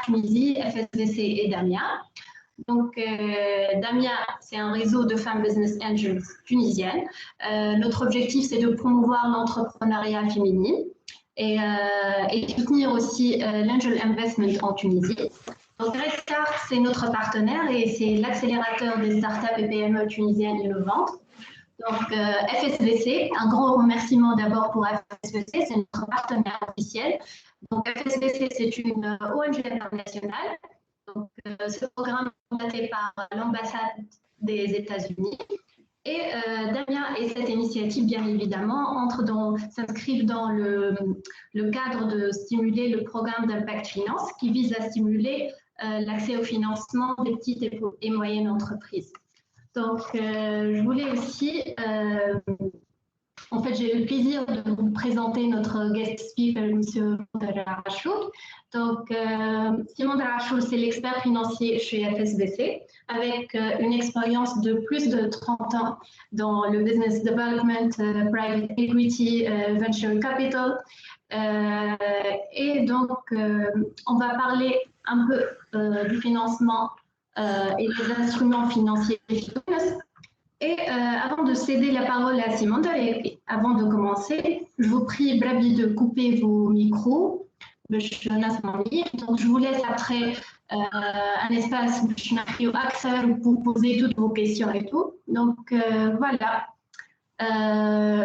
Tunisie, FSBC et Damia. Donc, Damia, c'est un réseau de femmes business angels tunisiennes. Notre objectif, c'est de promouvoir l'entrepreneuriat féminin et soutenir aussi l'angel investment en Tunisie. Donc, Redstart, c'est notre partenaire et c'est l'accélérateur des startups et PME tunisiennes innovantes. Donc, FSBC, un grand remerciement d'abord pour FSBC, c'est notre partenaire officiel. Donc, FSBC, c'est une ONG internationale. Donc, ce programme est mandaté par l'ambassade des États-Unis. Et Damia et cette initiative, bien évidemment, s'inscrivent dans le cadre de stimuler le programme d'Impact Finance qui vise à stimuler l'accès au financement des petites et moyennes entreprises. Donc, je voulais aussi, en fait, j'ai le plaisir de vous présenter notre guest speaker, M. Rachouk. Donc, Simon Rachouk, c'est l'expert financier chez FSBC, avec une expérience de plus de 30 ans dans le business development, private equity, venture capital. Et donc, on va parler un peu du financement et les instruments financiers. Et avant de céder la parole à Simone, et avant de commencer, je vous prie, Brabi, de couper vos micros. Donc, je vous laisse après un espace pour poser toutes vos questions et tout. Donc, voilà.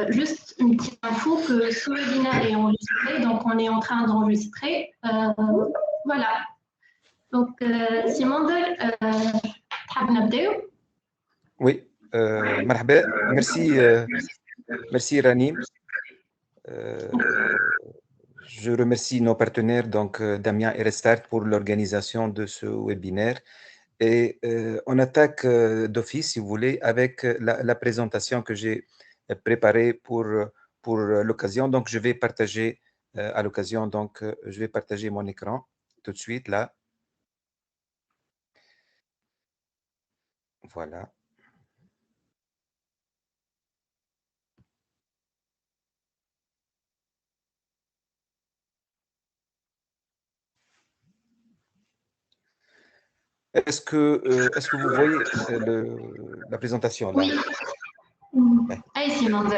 Juste une petite info que ce webinaire est enregistré, donc on est en train d'enregistrer. Voilà. Donc, Simone, oui, marhaba. Merci Rani. Je remercie nos partenaires, donc Damia et Redstart, pour l'organisation de ce webinaire. Et on attaque d'office, si vous voulez, avec la présentation que j'ai préparée pour l'occasion. Donc, je vais partager à l'occasion, donc je vais partager mon écran tout de suite là. Voilà. Est-ce que vous voyez la présentation là? Oui.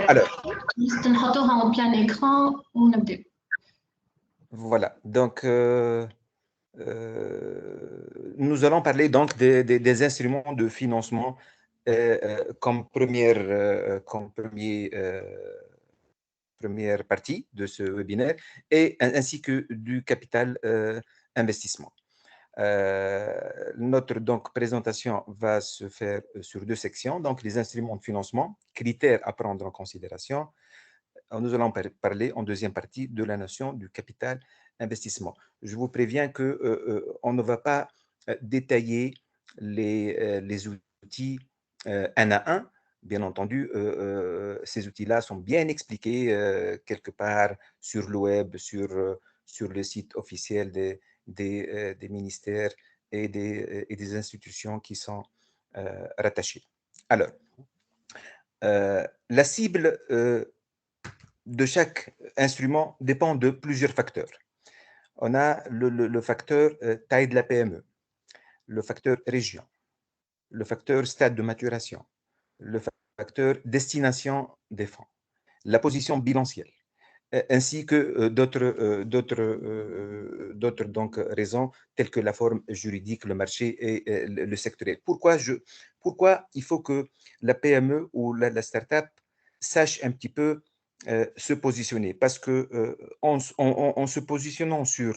Alors, en plein écran, on a deux. Voilà. Donc, nous allons parler donc des instruments de financement comme première partie de ce webinaire et ainsi que du capital investissement. Notre donc présentation va se faire sur deux sections, donc les instruments de financement, critères à prendre en considération. Nous allons parler en deuxième partie de la notion du capital investissement. Je vous préviens que on ne va pas détailler les outils un à un. Bien entendu, ces outils-là sont bien expliqués quelque part sur le web, sur le site officiel des ministères et des institutions qui sont rattachées. Alors, la cible de chaque instrument dépend de plusieurs facteurs. On a le facteur taille de la PME, le facteur région, le facteur stade de maturation, le facteur destination des fonds, la position bilancielle, ainsi que d'autres donc raisons telles que la forme juridique, le marché et le sectoriel. Pourquoi il faut que la PME ou la start-up sache un petit peu se positionner? Parce que en se positionnant sur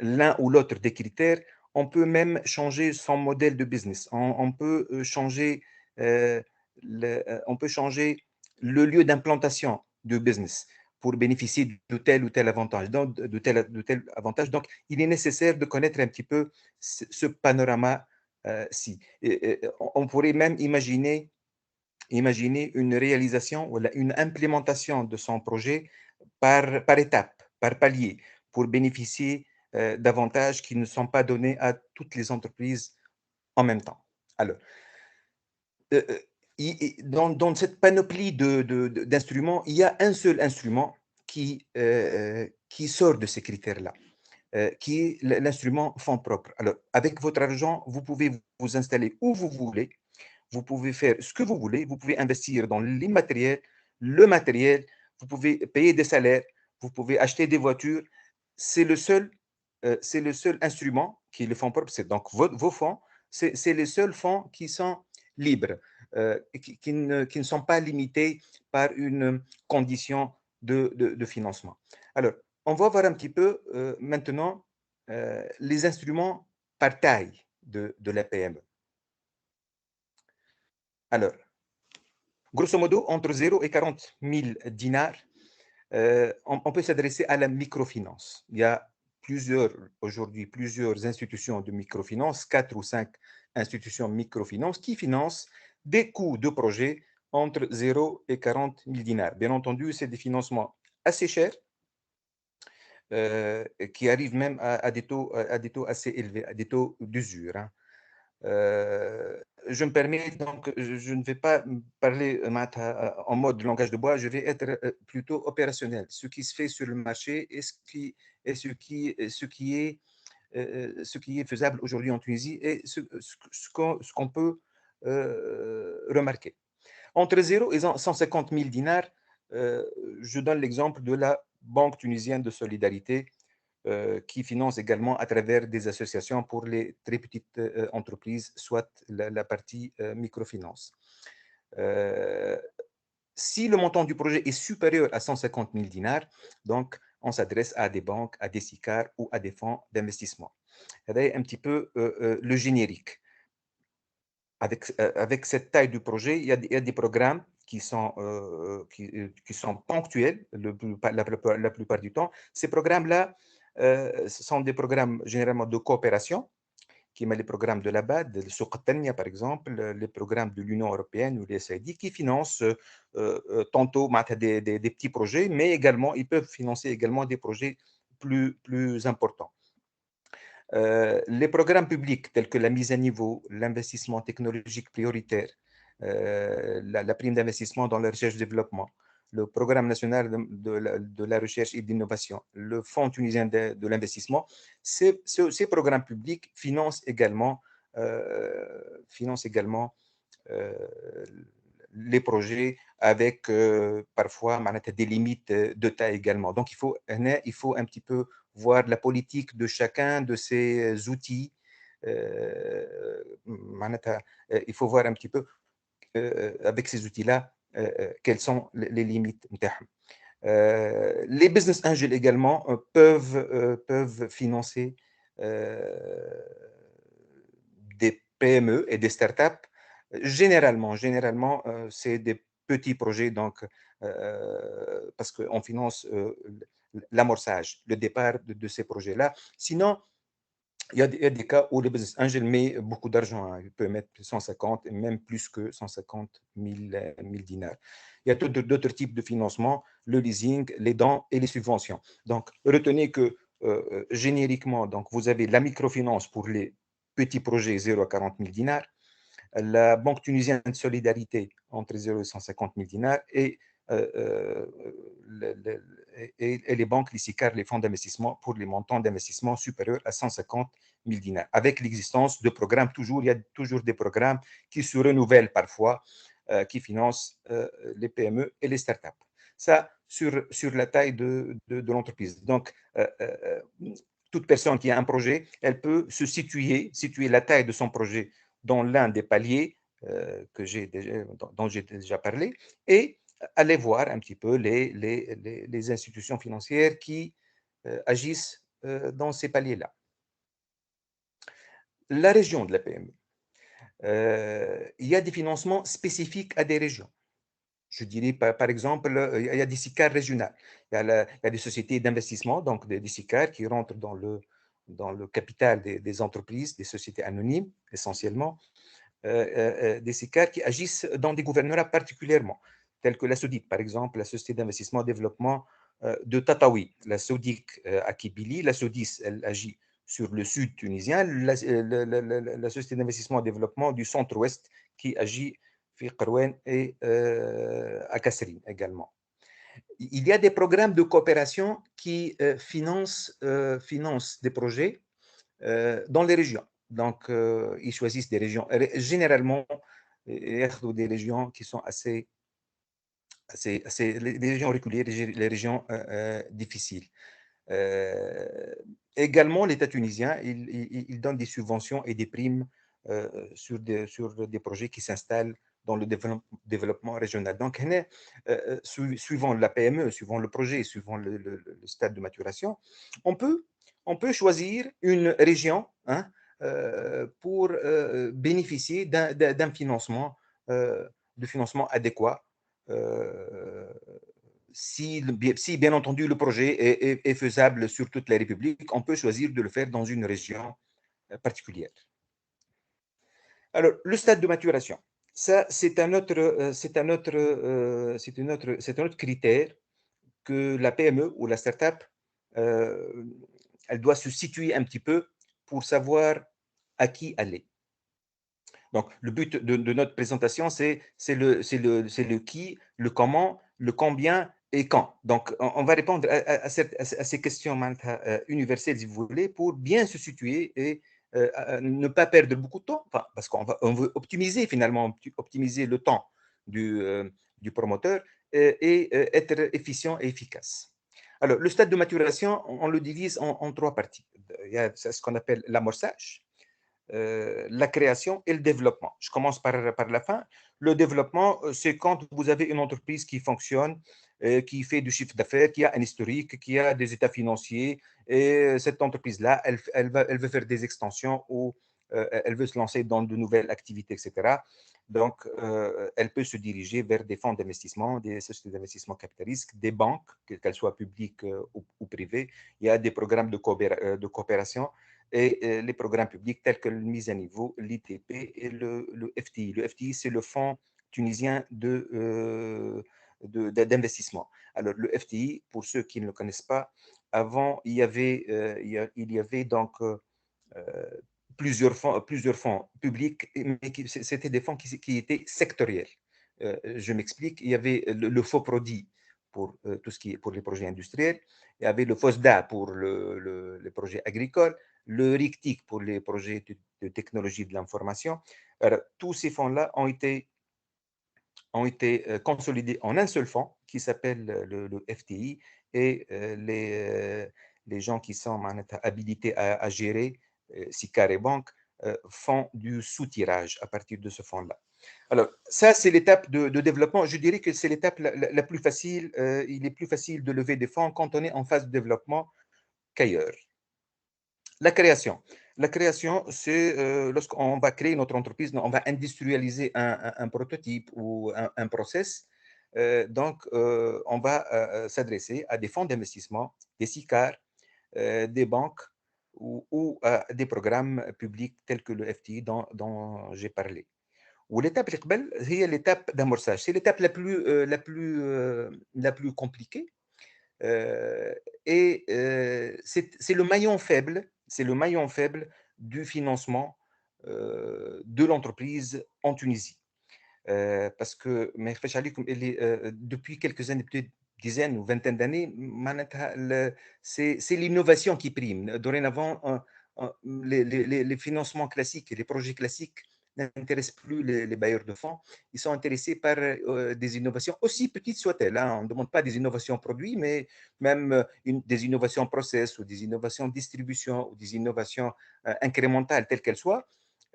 l'un ou l'autre des critères, on peut même changer son modèle de business. On peut changer le lieu d'implantation du business pour bénéficier de tel ou tel avantage. Donc, donc, il est nécessaire de connaître un petit peu ce panorama-ci. On pourrait même imaginer une réalisation ou une implémentation de son projet par étape, par palier, pour bénéficier d'avantages qui ne sont pas donnés à toutes les entreprises en même temps. Alors, dans cette panoplie d'instruments, il y a un seul instrument qui sort de ces critères-là. qui est l'instrument fonds propres. Alors, avec votre argent, vous pouvez vous installer où vous voulez, vous pouvez faire ce que vous voulez, vous pouvez investir dans l'immatériel, le matériel, vous pouvez payer des salaires, vous pouvez acheter des voitures. C'est le seul instrument qui est le fonds propre, c'est donc vos fonds, c'est les seuls fonds qui sont libres, qui ne sont pas limités par une condition de financement. Alors, on va voir un petit peu maintenant les instruments par taille de la PME. Alors, grosso modo, entre 0 et 40 000 dinars, on peut s'adresser à la microfinance. Il y a aujourd'hui plusieurs institutions de microfinance, 4 ou 5 institutions microfinance qui financent des coûts de projet entre 0 et 40 000 dinars. Bien entendu, c'est des financements assez chers, qui arrivent même à des taux assez élevés, à des taux d'usure. Hein. Je me permets, donc, je ne vais pas parler en mode langage de bois, je vais être plutôt opérationnel. Ce qui se fait sur le marché et ce qui est faisable aujourd'hui en Tunisie et ce qu'on peut remarquer. Entre 0 et 150 000 dinars, je donne l'exemple de la Banque tunisienne de solidarité, qui finance également à travers des associations pour les très petites entreprises, soit la partie microfinance. Si le montant du projet est supérieur à 150 000 dinars, donc on s'adresse à des banques, à des SICAR ou à des fonds d'investissement. C'est un petit peu le générique. Avec cette taille du projet, il y a des programmes qui sont ponctuels la plupart du temps. Ces programmes-là, ce sont des programmes généralement de coopération, qui met les programmes de la BAD, le Souq Tania par exemple, les programmes de l'Union européenne ou les SAID, qui financent tantôt des petits projets, mais également, ils peuvent financer également des projets plus importants. Les programmes publics tels que la mise à niveau, l'investissement technologique prioritaire, la prime d'investissement dans la recherche-développement, le programme national de la recherche et d'innovation, le Fonds tunisien de l'investissement, ces programmes publics financent également les projets avec parfois des limites de taille également. Donc, il faut un petit peu voir la politique de chacun de ces outils. Il faut voir un petit peu avec ces outils-là quelles sont les limites. Les business angels également peuvent financer des PME et des startups. Généralement, c'est des petits projets, donc, parce qu'on finance l'amorçage, le départ de ces projets-là. Sinon, il y a des cas où le business angel met beaucoup d'argent. Hein. Il peut mettre 150 et même plus que 150 000 dinars. Il y a d'autres types de financement, le leasing, les dons et les subventions. Donc, retenez que génériquement, donc, vous avez la microfinance pour les petits projets 0 à 40 000 dinars, la Banque tunisienne de solidarité entre 0 et 150 000 dinars et les banques, les SICAR, les fonds d'investissement pour les montants d'investissement supérieurs à 150 000 dinars. Avec l'existence de programmes, il y a toujours des programmes qui se renouvellent parfois, qui financent les PME et les startups. Ça, sur la taille de l'entreprise. Donc, toute personne qui a un projet, elle peut se situer la taille de son projet dans l'un des paliers dont j'ai déjà parlé, et aller voir un petit peu les institutions financières qui agissent dans ces paliers-là. La région de la PME. Il y a des financements spécifiques à des régions. Je dirais, par exemple, il y a des SICAR régionales. Il y a des sociétés d'investissement, donc des SICAR qui rentrent dans le capital des entreprises, des sociétés anonymes essentiellement, des SICAR qui agissent dans des gouvernorats particulièrement, tels que la SODIC, par exemple, la Société d'investissement et développement de Tataouine, la SODIC à Kibili, la SODIS, elle agit sur le sud tunisien, la Société d'investissement et développement du centre-ouest qui agit à Qarouen et à Kasserine également. Il y a des programmes de coopération qui financent des projets dans les régions. Donc, ils choisissent des régions. Généralement, des régions qui sont les régions reculées, les régions difficiles. Également, l'État tunisien, il donne des subventions et des primes sur des projets qui s'installent dans le développement régional. Donc, suivant la PME, suivant le projet, suivant le stade de maturation, on peut choisir une région, hein, pour bénéficier d'un financement, de financement adéquat. Si bien entendu le projet est faisable sur toute la République, on peut choisir de le faire dans une région particulière. Alors, le stade de maturation, ça, c'est un autre critère que la PME ou la startup, elle doit se situer un petit peu pour savoir à qui aller. Donc, le but de notre présentation, c'est le qui, le comment, le combien et quand. Donc, on va répondre à ces questions universelles, si vous voulez, pour bien se situer et ne pas perdre beaucoup de temps, parce qu'on veut optimiser finalement, optimiser le temps du promoteur et être efficient et efficace. Alors, le stade de maturation, on le divise en trois parties. Il y a ce qu'on appelle l'amorçage, la création et le développement. Je commence par la fin. Le développement, c'est quand vous avez une entreprise qui fonctionne, qui fait du chiffre d'affaires, qui a un historique, qui a des états financiers, et cette entreprise-là, elle veut faire des extensions ou elle veut se lancer dans de nouvelles activités, etc. Donc, elle peut se diriger vers des fonds d'investissement, des sociétés d'investissement capitalistes, des banques, qu'elles soient publiques ou privées. Il y a des programmes de coopération et les programmes publics tels que la mise à niveau, l'ITP et le FTI. Le FTI, c'est le Fonds tunisien d'investissement. Alors, le FTI, pour ceux qui ne le connaissent pas, avant, il y avait donc plusieurs fonds publics, mais c'était des fonds qui étaient sectoriels. Je m'explique, il y avait le FOPRODI pour tout ce qui est pour les projets industriels, il y avait le FOSDA pour les projets agricoles, le RICTIC pour les projets de technologie de l'information. Alors, tous ces fonds-là ont été consolidés en un seul fonds qui s'appelle le FTI, et les gens qui sont habilités à gérer, SICAR et banque, font du sous-tirage à partir de ce fonds-là. Alors, ça, c'est l'étape de développement. Je dirais que c'est l'étape la plus facile. Il est plus facile de lever des fonds quand on est en phase de développement qu'ailleurs. La création. La création, c'est lorsqu'on va créer notre entreprise, on va industrialiser un prototype ou un process. Donc, on va s'adresser à des fonds d'investissement, des SICAR, des banques ou des programmes publics tels que le FTI dont j'ai parlé. L'étape c'est l'étape d'amorçage. C'est l'étape la plus compliquée. Et c'est le maillon faible, du financement de l'entreprise en Tunisie. Parce que depuis quelques années, peut-être dizaines ou vingtaine d'années, c'est l'innovation qui prime. Dorénavant, les financements classiques et les projets classiques n'intéressent plus les bailleurs de fonds. Ils sont intéressés par des innovations, aussi petites soient-elles, hein. On ne demande pas des innovations produits, mais même des innovations process ou des innovations distribution ou des innovations incrémentales telles qu'elles soient.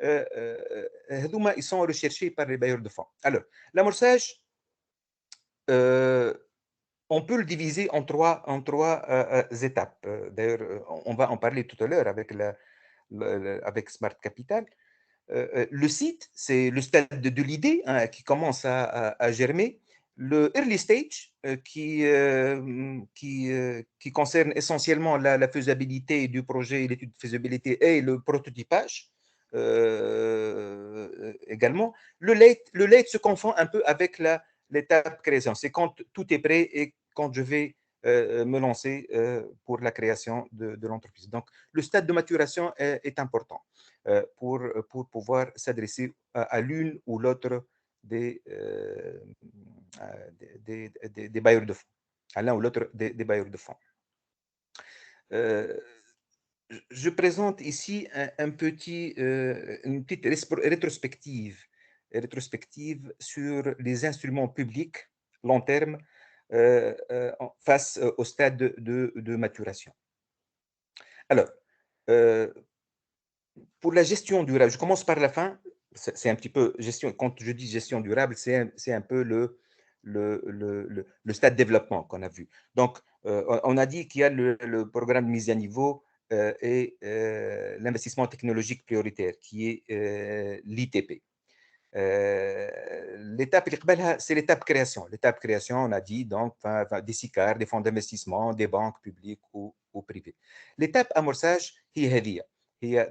Ils sont recherchés par les bailleurs de fonds. Alors, l'amorçage, on peut le diviser en trois étapes. D'ailleurs, on va en parler tout à l'heure avec Smart Capital. Le site, c'est le stade de l'idée, hein, qui commence à germer. Le early stage, qui concerne essentiellement la faisabilité du projet, l'étude de faisabilité et le prototypage également. Le late se confond un peu avec l'étape création. C'est quand tout est prêt et quand je vais me lancer pour la création de l'entreprise. Donc, le stade de maturation est important pour pouvoir s'adresser à l'une ou l'autre des bailleurs de fonds. à l'un ou l'autre des bailleurs de fonds. Je présente ici une petite rétrospective sur les instruments publics long terme face au stade de maturation. Alors, pour la gestion durable, je commence par la fin. C'est un petit peu gestion. Quand je dis gestion durable, c'est un peu le stade de développement qu'on a vu. Donc, on a dit qu'il y a le programme de mise à niveau et l'investissement technologique prioritaire, qui est l'ITP. L'étape اللي قبلها, c'est l'étape création. L'étape création, on a dit donc des SICAR, des fonds d'investissement, des banques publiques ou privées. L'étape amorçage, هي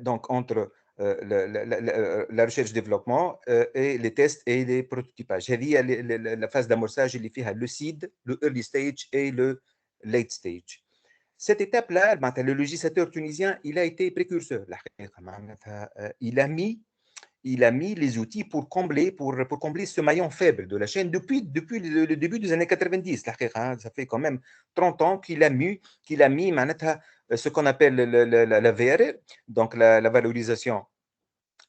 donc entre la recherche-développement et les tests et les prototypages. هذه la phase d'amorçage اللي فيها le seed, le early stage et le late stage. Cette étape-là, le législateur tunisien, il a été précurseur. Il a mis les outils pour combler ce maillon faible de la chaîne depuis le début des années 90. Ça fait quand même 30 ans qu'il a mis ce qu'on appelle la VRR, donc la valorisation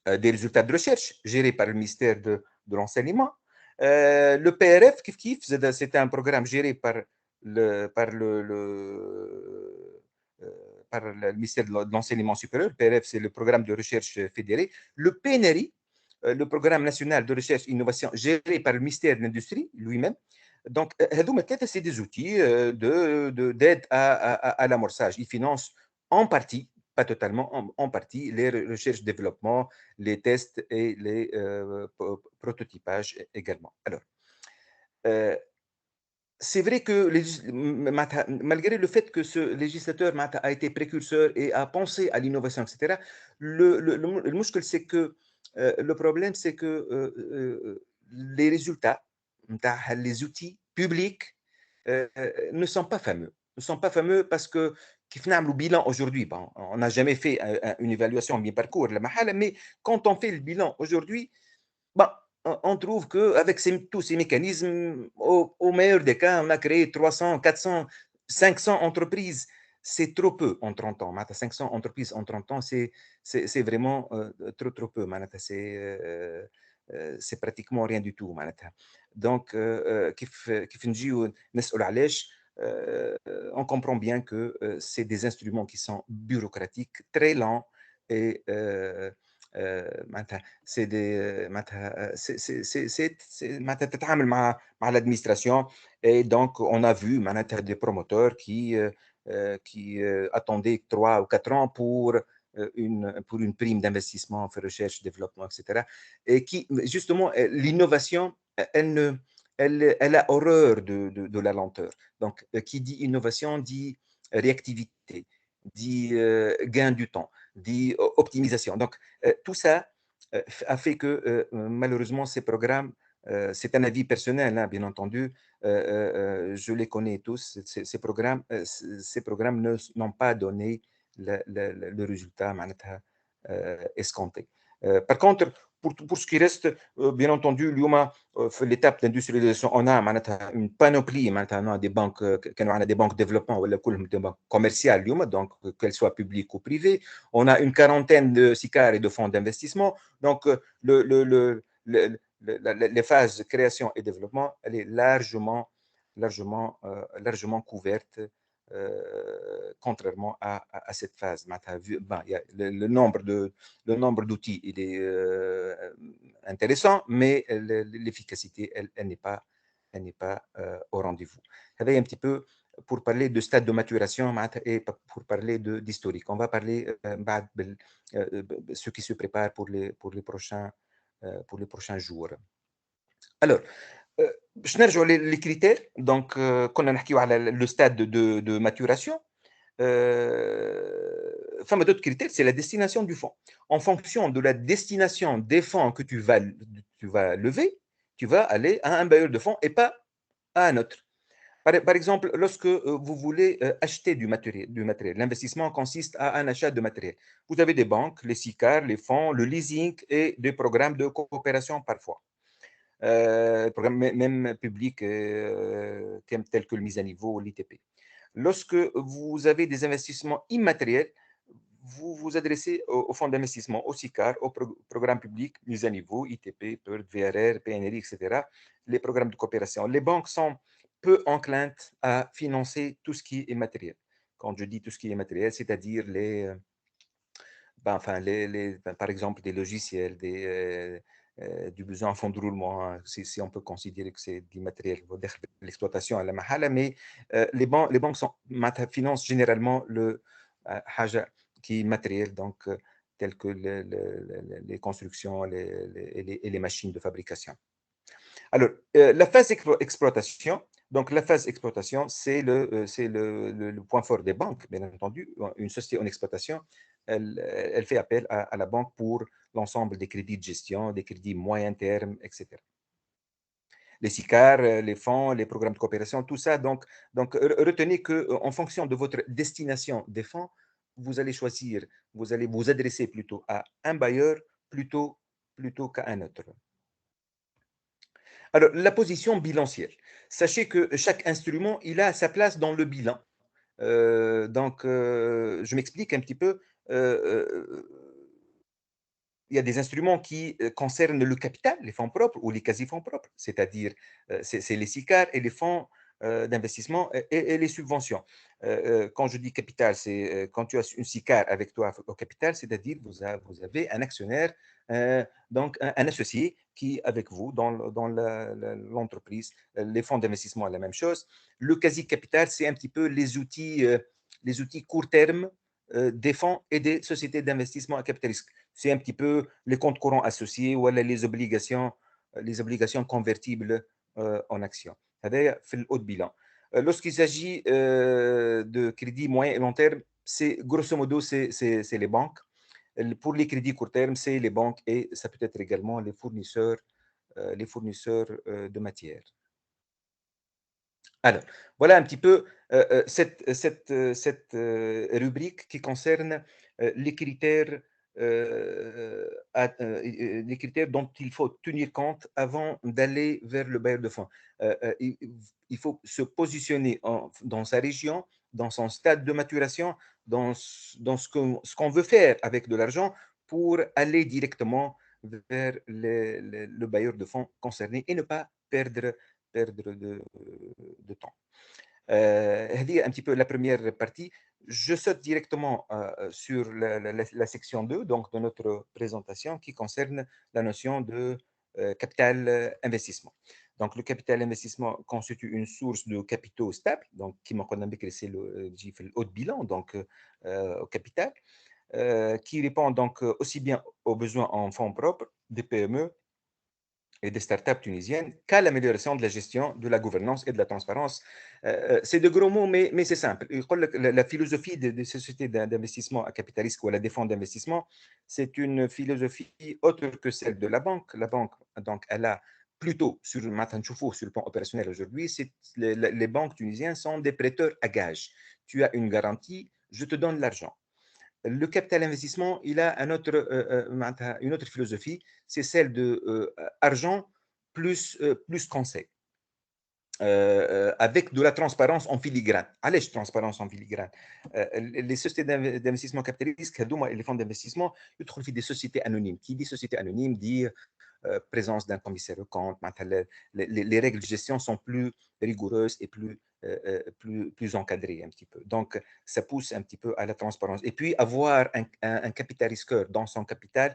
des résultats de recherche, gérée par le ministère de l'enseignement. Le PRF, c'était un programme géré par le ministère de l'enseignement supérieur. Le PRF, c'est le programme de recherche fédéré. Le PNRI, le programme national de recherche et innovation, géré par le ministère de l'Industrie lui-même. Donc, c'est des outils d'aide à l'amorçage. Ils financent en partie, pas totalement, en partie, les recherches, développement, les tests et les prototypages également. Alors, c'est vrai que malgré le fait que ce législateur a été précurseur et a pensé à l'innovation, etc., le muscle, c'est que le problème, c'est que les résultats, les outils publics ne sont pas fameux. Ne sont pas fameux parce que le bilan aujourd'hui, bon, on n'a jamais fait une évaluation mi-parcours, mais quand on fait le bilan aujourd'hui, bon, on trouve qu'avec tous ces mécanismes, au meilleur des cas, on a créé 300, 400, 500 entreprises. C'est trop peu en 30 ans. 500 entreprises en 30 ans, c'est vraiment trop peu. C'est pratiquement rien du tout. Donc, on comprend bien que c'est des instruments qui sont bureaucratiques, très lents et c'est تتعامل مع l'administration et donc on a vu des promoteurs qui attendaient 3 ou 4 ans pour une prime d'investissement en recherche, développement, etc. Et qui, justement, l'innovation, elle a horreur de la lenteur. Donc, qui dit innovation dit réactivité, dit gain du temps, dit optimisation. Donc, tout ça a fait que malheureusement, ces programmes, c'est un avis personnel, hein, bien entendu, je les connais tous, ces programmes n'ont pas donné le résultat escompté. Par contre, pour ce qui reste, bien entendu, l'étape d'industrialisation, on a une panoplie maintenant des banques, des banques de développement, des banques commerciales, donc qu'elles soient publiques ou privées. On a une quarantaine de SICAR et de fonds d'investissement. Donc, les phases de création et développement, elle est largement couverte. Contrairement à cette phase. Le nombre d'outils, il est intéressant, mais l'efficacité, elle n'est pas au rendez-vous. Ça va un petit peu pour parler de stade de maturation et pour parler d'historique. On va parler de ce qui se prépare pour les prochains jours. Alors, باش نرجعوا les critères. Donc كنا نحكيو على le stade de maturation. Enfin, d'autres critères, c'est la destination du fonds. En fonction de la destination des fonds que tu vas lever, tu vas aller à un bailleur de fonds et pas à un autre. Par exemple, lorsque vous voulez acheter du matériel, l'investissement consiste à un achat de matériel. Vous avez des banques, les SICAR, les fonds, le leasing et des programmes de coopération parfois. programmes même publics tels que le mise à niveau ou l'ITP. Lorsque vous avez des investissements immatériels, vous vous adressez au fonds d'investissement, au SICAR, au programme public, mise à niveau, ITP, PERD, VRR, PNRI, etc., les programmes de coopération. Les banques sont peu enclines à financer tout ce qui est matériel. Quand je dis tout ce qui est matériel, c'est-à-dire par exemple, des logiciels, du besoin en fonds de roulement, hein, si on peut considérer que c'est du matériel, l'exploitation à la mahala, mais les banques financent généralement le haja qui est matériel, donc tel que les constructions et les machines de fabrication. Alors, la phase exploitation, donc la phase exploitation, c'est le point fort des banques, bien entendu. Une société en exploitation, elle fait appel à la banque pour l'ensemble des crédits de gestion, des crédits moyen terme, etc. Les SICAR, les fonds, les programmes de coopération, tout ça. Donc retenez qu'en fonction de votre destination des fonds, vous allez choisir, vous allez vous adresser plutôt à un bailleur plutôt qu'à un autre. Alors, la position bilancielle. Sachez que chaque instrument, il a sa place dans le bilan. Je m'explique un petit peu. Il y a des instruments qui concernent le capital, les fonds propres ou les quasi-fonds propres, c'est-à-dire c'est les SICAR et les fonds d'investissement et les subventions. Quand je dis capital, c'est quand tu as une SICAR avec toi au capital, c'est-à-dire vous avez un actionnaire, donc un associé qui est avec vous dans l'entreprise. Les fonds d'investissement, la même chose. Le quasi-capital, c'est un petit peu les outils court terme des fonds et des sociétés d'investissement à capital risque. C'est un petit peu les comptes courants associés ou les obligations convertibles en actions. هذا في le haut de bilan. Lorsqu'il s'agit de crédits moyen et long terme, c'est grosso modo c'est les banques. Pour les crédits court terme, c'est les banques et ça peut être également les fournisseurs de matières. Alors, voilà un petit peu cette rubrique qui concerne les critères, les critères dont il faut tenir compte avant d'aller vers le bailleur de fonds. Il faut se positionner dans sa région, dans son stade de maturation, dans ce qu'on veut faire avec de l'argent pour aller directement vers le bailleur de fonds concerné et ne pas perdre de temps. هذه un petit peu la première partie. Je saute directement sur la section 2 donc, de notre présentation qui concerne la notion de capital investissement. Donc, le capital investissement constitue une source de capitaux stables, donc qui c'est le haut de bilan, donc au capital, qui répond donc aussi bien aux besoins en fonds propres des PME et des startups tunisiennes qu'à l'amélioration de la gestion, de la gouvernance et de la transparence. C'est de gros mots, mais c'est simple. La philosophie des sociétés d'investissement à capital risque ou des fonds d'investissement, c'est une philosophie autre que celle de la banque. La banque, donc, elle a plutôt, sur le plan opérationnel aujourd'hui, les banques tunisiennes sont des prêteurs à gages. Tu as une garantie, je te donne l'argent. Le capital investissement, il a une autre philosophie, c'est celle de argent plus conseil. Avec de la transparence en filigrane. Allez, transparence en filigrane. Les sociétés d'investissement capitaliste, les fonds d'investissement, ils trouvent des sociétés anonymes. Qui dit société anonyme dit présence d'un commissaire de compte. Les règles de gestion sont plus rigoureuses et plus encadrées un petit peu. Donc, ça pousse un petit peu à la transparence. Et puis, avoir un capital risqueur dans son capital,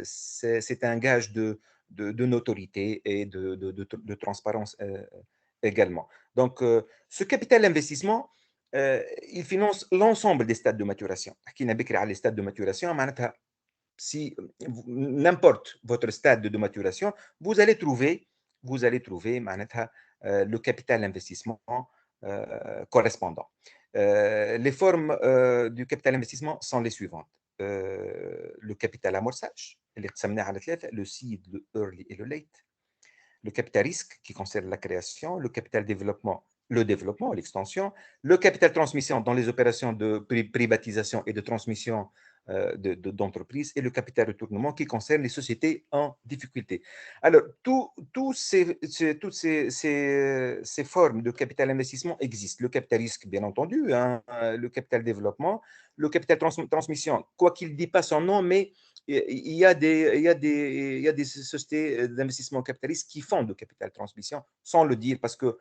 c'est un gage de notoriété et de transparence également. Donc, ce capital investissement, il finance l'ensemble des stades de maturation. Qui n'a pas les stades de maturation, si n'importe votre stade de maturation, vous allez trouver le capital investissement correspondant. Les formes du capital investissement sont les suivantes. Le capital amorçage, le seed, le early et le late. Le capital risque qui concerne la création, le capital développement, l'extension, le capital transmission dans les opérations de privatisation et de transmission d'entreprise et le capital retournement qui concerne les sociétés en difficulté. Alors, toutes ces formes de capital investissement existent. Le capital risque, bien entendu, hein, le capital développement, le capital transmission, quoi qu'il ne dit pas son nom, mais il y a des sociétés d'investissement capitaliste qui font de capital transmission sans le dire parce que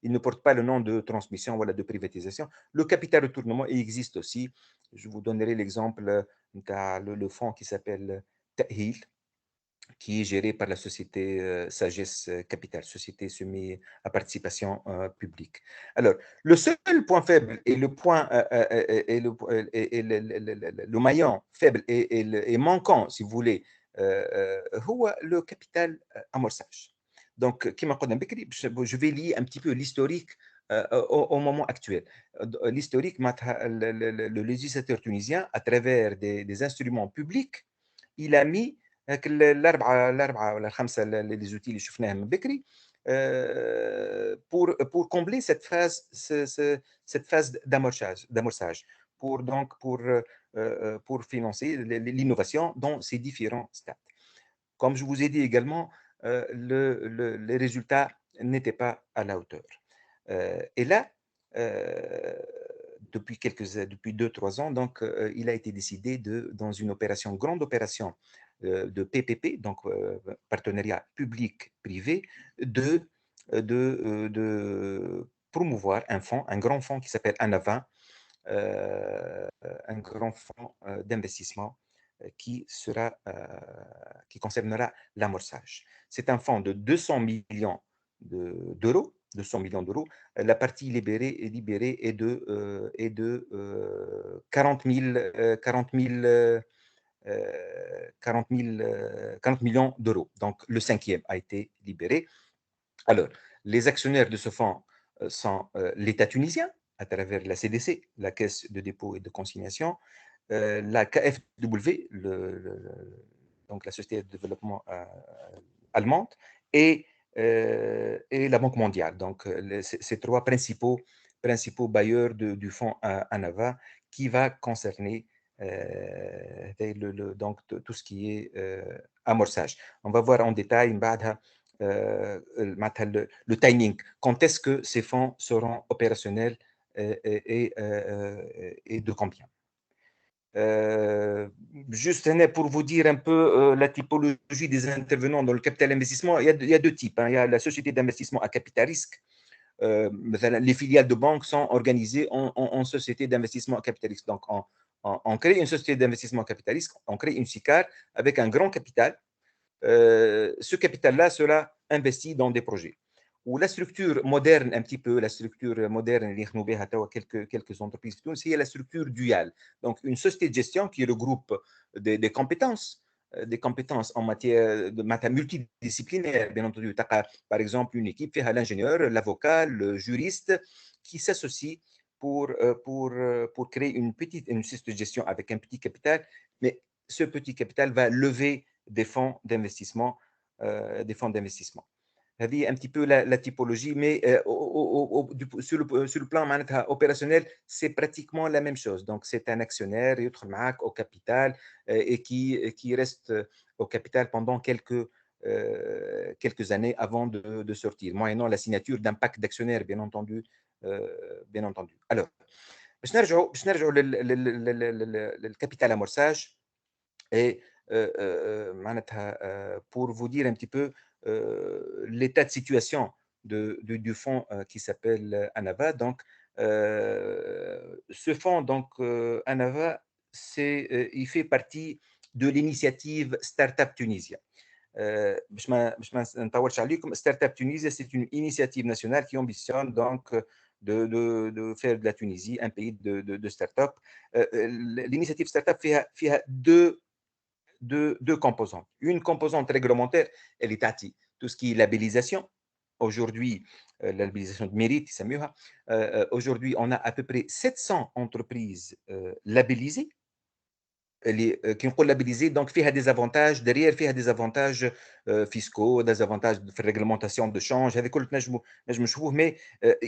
ils ne portent pas le nom de transmission, voilà, de privatisation. Le capital retournement, il existe aussi. Je vous donnerai l'exemple le fonds qui s'appelle Ta'hil, qui est géré par la société Sagesse Capital, société semi à participation publique. Alors, le seul point faible et le point le maillon faible et manquant, si vous voulez, هو le capital amorçage. Donc, je vais lier un petit peu l'historique au moment actuel. L'historique, le législateur tunisien, à travers des instruments publics, il a mis الاربعه ولا الخمسه les outils اللي شفناهم من بكري pour combler cette phase d'amorçage pour financer l'innovation dans ces différents stades. Comme je vous ai dit également, les résultats n'étaient pas à la hauteur. Et là, depuis 2-3 ans, donc, il a été décidé dans une grande opération de PPP, donc partenariat public-privé, de promouvoir un grand fonds qui s'appelle Anava, un grand fonds d'investissement qui concernera l'amorçage. C'est un fonds de 200 millions d'euros. 200 millions d'euros. La partie libérée est de 40 millions d'euros. Donc, le cinquième a été libéré. Alors, les actionnaires de ce fonds sont l'État tunisien, à travers la CDC, la Caisse de dépôt et de consignation, la KfW, donc la société de développement allemande, et la Banque mondiale. Donc, ces trois principaux bailleurs du fonds ANAVA qui va concerner donc tout ce qui est amorçage. On va voir en détail le timing. Quand est-ce que ces fonds seront opérationnels et de combien? Juste pour vous dire un peu la typologie des intervenants dans le capital investissement, il y a deux types. Il y a la société d'investissement à capital risque. Les filiales de banques sont organisées en société d'investissement à capital risque. Donc, on crée une société d'investissement à capital risque, on crée une SICAR avec un grand capital. Ce capital-là sera investi dans des projets. Ou la structure moderne, un petit peu, la structure moderne, quelques entreprises, c'est la structure duale. Donc, une société de gestion qui regroupe des compétences en matière multidisciplinaire, bien entendu. Par exemple, une équipe fait l'ingénieur, l'avocat, le juriste, qui s'associe pour créer une société de gestion avec un petit capital, mais ce petit capital va lever des fonds d'investissement. هذه un petit peu la typologie, mais sur le plan opérationnel, c'est pratiquement la même chose. Donc, c'est un actionnaire au capital et qui reste au capital pendant quelques années avant de sortir, moyennant la signature d'un pacte d'actionnaires, bien entendu. Alors, باش نرجعوا للcapital amorçage et pour vous dire un petit peu l'état de situation du fonds qui s'appelle Anava. Donc, ce fonds, donc, Anava, il fait partie de l'initiative Startup Tunisia. Startup Tunisia, c'est une initiative nationale qui ambitionne donc de faire de la Tunisie un pays de start-up. L'initiative Startup fait deux composantes. Une composante réglementaire, elle est tati, tout ce qui est labellisation. Aujourd'hui, la labellisation de mérite, aujourd'hui, on a à peu près 700 entreprises labellisées. Qui ont labellisé, donc il y a des avantages derrière, il y a des avantages fiscaux, des avantages de réglementation de change, mais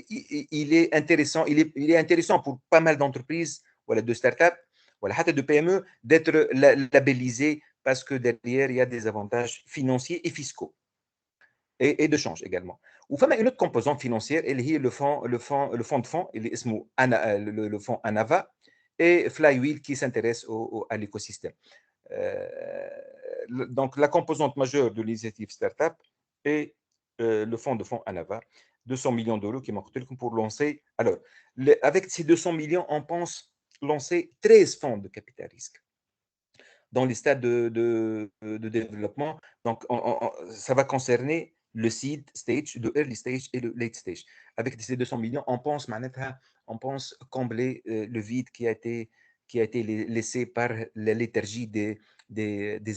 il est intéressant pour pas mal d'entreprises ou de start-up, ou de PME, d'être labellisé parce que derrière, il y a des avantages financiers et fiscaux et de change également. Ou enfin, une autre composante financière, elle est le fonds de fonds, le fonds ANAVA et Flywheel qui s'intéresse à l'écosystème. Donc, la composante majeure de l'initiative Startup est le fonds de fonds ANAVA, 200 millions d'euros qui manquent pour lancer. Alors, avec ces 200 millions, on pense lancer 13 fonds de capital risque dans les stades de développement. Donc, ça va concerner le seed stage, le early stage et le late stage. Avec ces 200 millions, on pense combler le vide qui a été laissé par la léthargie des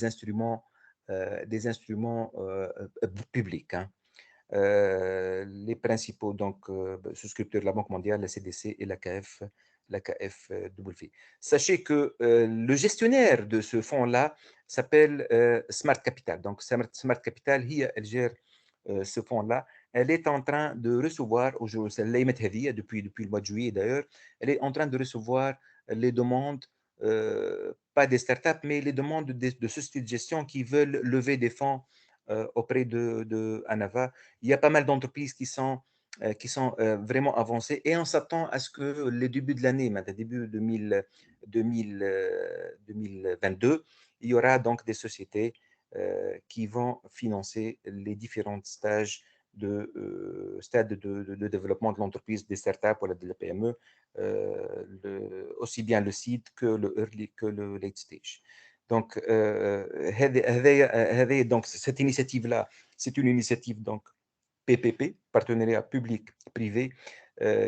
instruments, publics. Hein. Les principaux souscripteurs de la Banque mondiale, la CDC et la KfW. Sachez que le gestionnaire de ce fonds-là s'appelle Smart Capital. Donc, Smart Capital, elle gère ce fonds-là. Elle est en train de recevoir, depuis le mois de juillet d'ailleurs, elle est en train de recevoir les demandes, pas des startups, mais les demandes de sociétés de gestion qui veulent lever des fonds auprès de ANAVA. Il y a pas mal d'entreprises qui sont vraiment avancées et on s'attend à ce que les débuts de l'année, début 2022, il y aura donc des sociétés qui vont financer les différents stades de développement de l'entreprise, des startups ou de la PME, aussi bien le seed que le early que le late stage. Donc, donc cette initiative-là, c'est une initiative donc PPP, partenariat public-privé,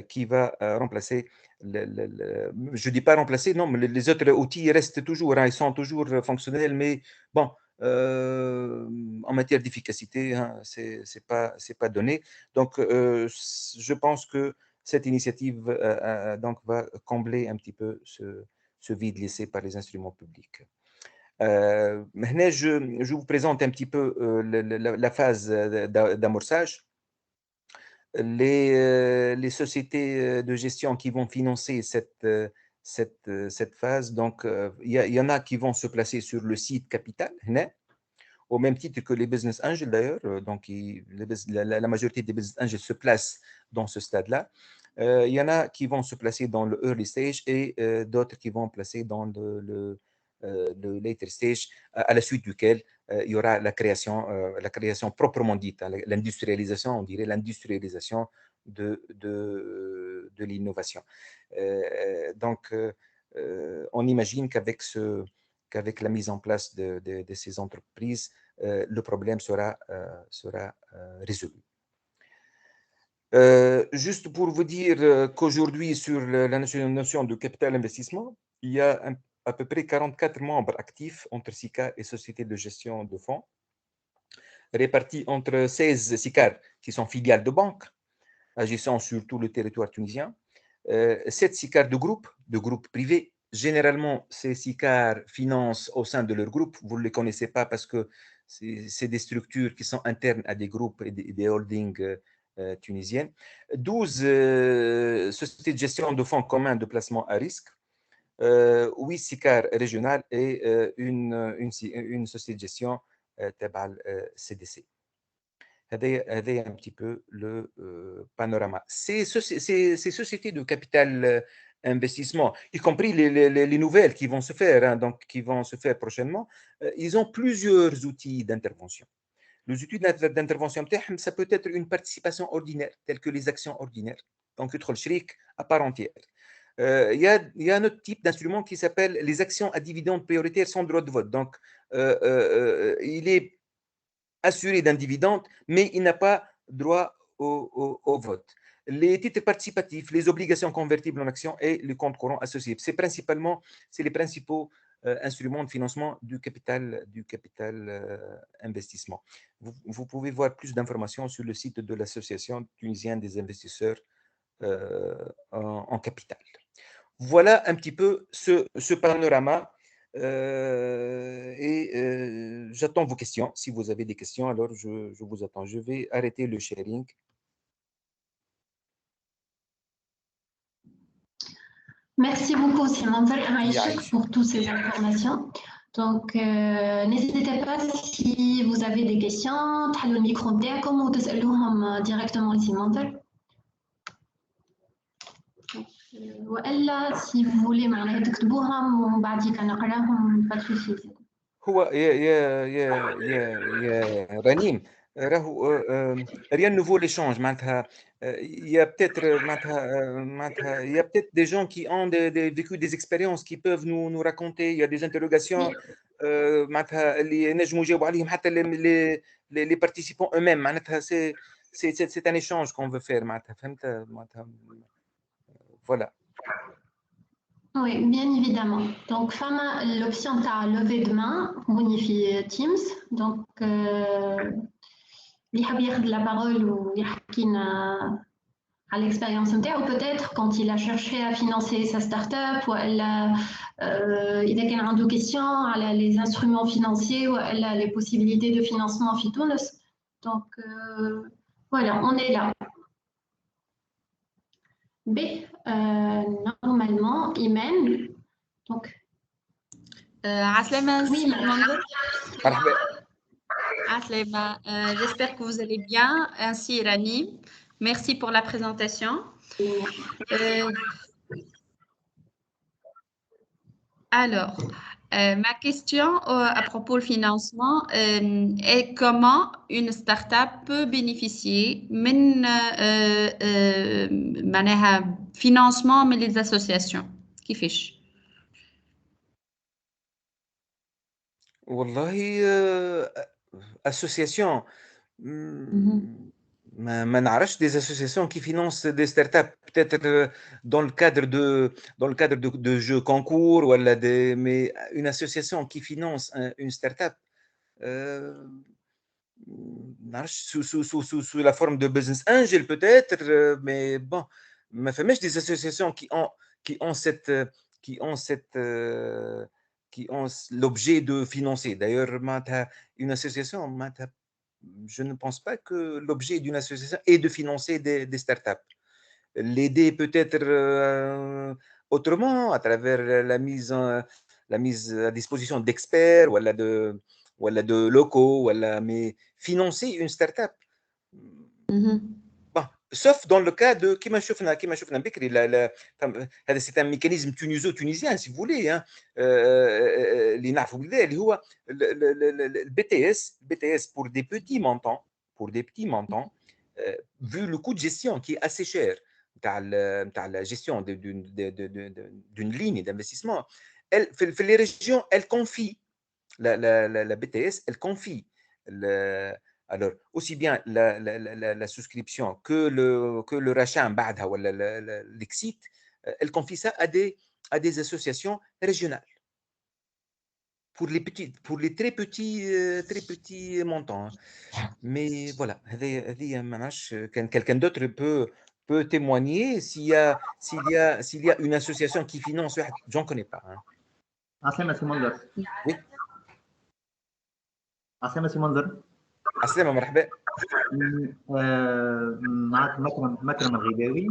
qui va remplacer, je ne dis pas remplacer, non, mais les autres outils restent toujours, hein, ils sont toujours fonctionnels, mais bon, en matière d'efficacité, hein, c'est pas donné. Donc, je pense que cette initiative donc, va combler un petit peu ce vide laissé par les instruments publics. Maintenant, je vous présente un petit peu la phase d'amorçage. Les sociétés de gestion qui vont financer cette phase, donc il y en a qui vont se placer sur le site capital, au même titre que les business angels d'ailleurs. Donc, la majorité des business angels se placent dans ce stade-là. Il y en a qui vont se placer dans le early stage et d'autres qui vont placer dans le later stage, à la suite duquel il y aura la création proprement dite, hein, l'industrialisation, on dirait l'industrialisation de l'innovation. Donc, on imagine qu'avec la mise en place de ces entreprises, le problème sera résolu. Juste pour vous dire qu'aujourd'hui, sur la notion de capital investissement, il y a à peu près 44 membres actifs entre SICAR et sociétés de gestion de fonds, répartis entre 16 SICAR qui sont filiales de banques, agissant sur tout le territoire tunisien, 7 SICAR de groupes privés. Généralement, ces SICAR financent au sein de leur groupe. Vous ne les connaissez pas parce que c'est des structures qui sont internes à des groupes et des holdings tunisiennes. 12 sociétés de gestion de fonds communs de placement à risque. 8 SICAR régionales et une société de gestion تبع CDC. هذا un petit peu le panorama. Ces sociétés de capital investissement, y compris les nouvelles qui vont se faire, hein, donc qui vont se faire prochainement, ils ont plusieurs outils d'intervention. Les outils d'intervention, ça peut être une participation ordinaire, telle que les actions ordinaires. Donc, le shrik à part entière. Il y a un autre type d'instrument qui s'appelle les actions à dividendes prioritaires sans droit de vote. Donc, il est assuré d'un dividende, mais il n'a pas droit au vote. Les titres participatifs, les obligations convertibles en actions et les comptes courants associés. C'est les principaux instruments de financement du capital investissement. Vous pouvez voir plus d'informations sur le site de l'Association tunisienne des investisseurs en capital. Voilà un petit peu ce panorama. J'attends vos questions. Si vous avez des questions, alors je vous attends. Je vais arrêter le sharing. Merci beaucoup, Simon, يعيشك. pour toutes ces informations. Donc, n'hésitez pas si vous avez des questions, تحلوا الميكرو نتاعكم وتسألوهم directement Simon. وإلا si vous voulez معناها تكتبوهم ومن بعديك نقراهم pas de souci. هو يا رنيم راهو rien ne vaut l'échange معناتها il y a peut-être معناتها il y a peut-être des gens qui ont vécu des expériences qui peuvent nous raconter il y a des interrogations معناتها اللي ينجموا يجاوبوا عليهم حتى les participants eux-mêmes معناتها c'est un échange qu'on veut faire معناتها فهمت معناتها voilà. Oui, bien évidemment. Donc, femme, l'option de lever de main bonifie Teams. Donc, اللي حاب ياخذ la parole ويحكي لنا à l'expérience interne, ou peut-être quand il a cherché à financer sa start-up, ou il a des questions à les instruments financiers, ou les possibilités de financement en Tunis. Donc, voilà, on est là. B, normalement, Imen. Donc, Aslema, oui, Aslema, j'espère que vous allez bien, ainsi Rani. Merci pour la présentation. Alors, ma question à propos du financement est comment une start-up peut bénéficier de financement mais les associations qui fichent. والله association ما نعرفش des associations qui financent des startups peut-être dans le cadre de jeux concours ou mais une association qui finance une startup sous la forme de business angel peut-être mais bon ما فماش des associations qui ont l'objet de financer. D'ailleurs, une association, je ne pense pas que l'objet d'une association est de financer des startups. L'aider peut-être autrement, à travers la mise à disposition d'experts ou de locaux, mais financer une startup. Sauf dans le cas de كما شفنا بكري هذا c'est un mécanisme tunisien si vous voulez اللي نعرفوا بذا اللي هو le BTS pour des petits montants vu le coût de gestion qui est assez cher نتاع la gestion d'une ligne d'investissement في les régions elle confie la BTS elle confie alors aussi bien la souscription que le rachat بعدها ولا l'exit elle confie ça à des associations régionales pour les très petits montants mais voilà هذه ما نعرفش كان quelqu'un d'autre peut témoigner s'il y a une association qui finance j'en connais pas عسلامة سي منذر. oui عسلامة سي منذر. عسلامة مرحبا. معك مكرم الغيباوي.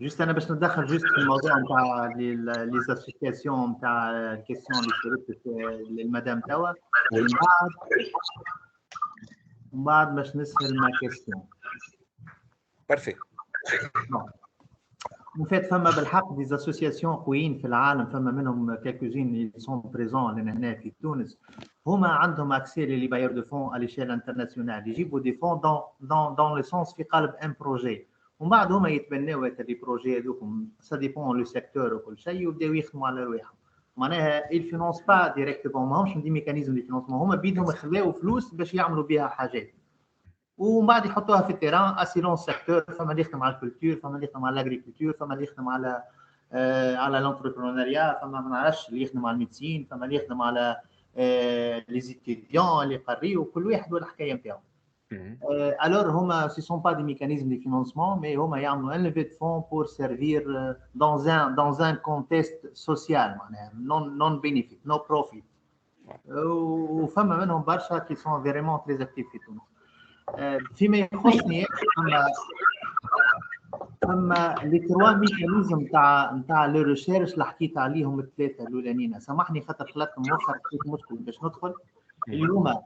جوست انا باش ندخل جوست في الموضوع نتاع لي اسوسياسيون نتاع الكيسيون اللي سالت للمدام توا ومن بعد باش نسال ما كيسيون. بارفي. En fait, فما بالحق des associations قويين في العالم فما منهم quelques-unes اللي sont présents هنا في تونس هما عندهم accès les bailleurs de fonds à l'échelle internationale يجيبوا des fonds dans le sens في قلب un projet ومن بعد هما يتبناو هذا لي بروجي هذوكم ça dépend le secteur وكل شيء ويبداو يخدموا على رواحهم معناها ils financent pas directement ماهمش دي ميكانيزم دي فينانسمون هما بيدهم يخليو فلوس باش يعملوا بها حاجات ومن بعد يحطوها في التيران اسيلون سيكتور فما اللي يخدم على الكولتور فما اللي يخدم على الاغريكولتور فما اللي يخدم على الانتربرونيا فما ما نعرفش اللي يخدم على الميديسين فما اللي يخدم على لي ستوديون اللي يقريوا كل واحد والحكايه نتاعو alors هما ce sont pas des mécanismes de financement mais هما يعملوا un levée de fonds pour servir dans un contexte social معناها non bénéfique no profit وفما منهم برشا qui sont vraiment très actifs في تونس فيما يخصني اما لي تروا ميكانيزم نتاع لو ريشيرش اللي حكيت عليهم الثلاثه الاولانيين، سامحني خاطر خلطت مؤخر لقيت مشكل باش ندخل، اللي هما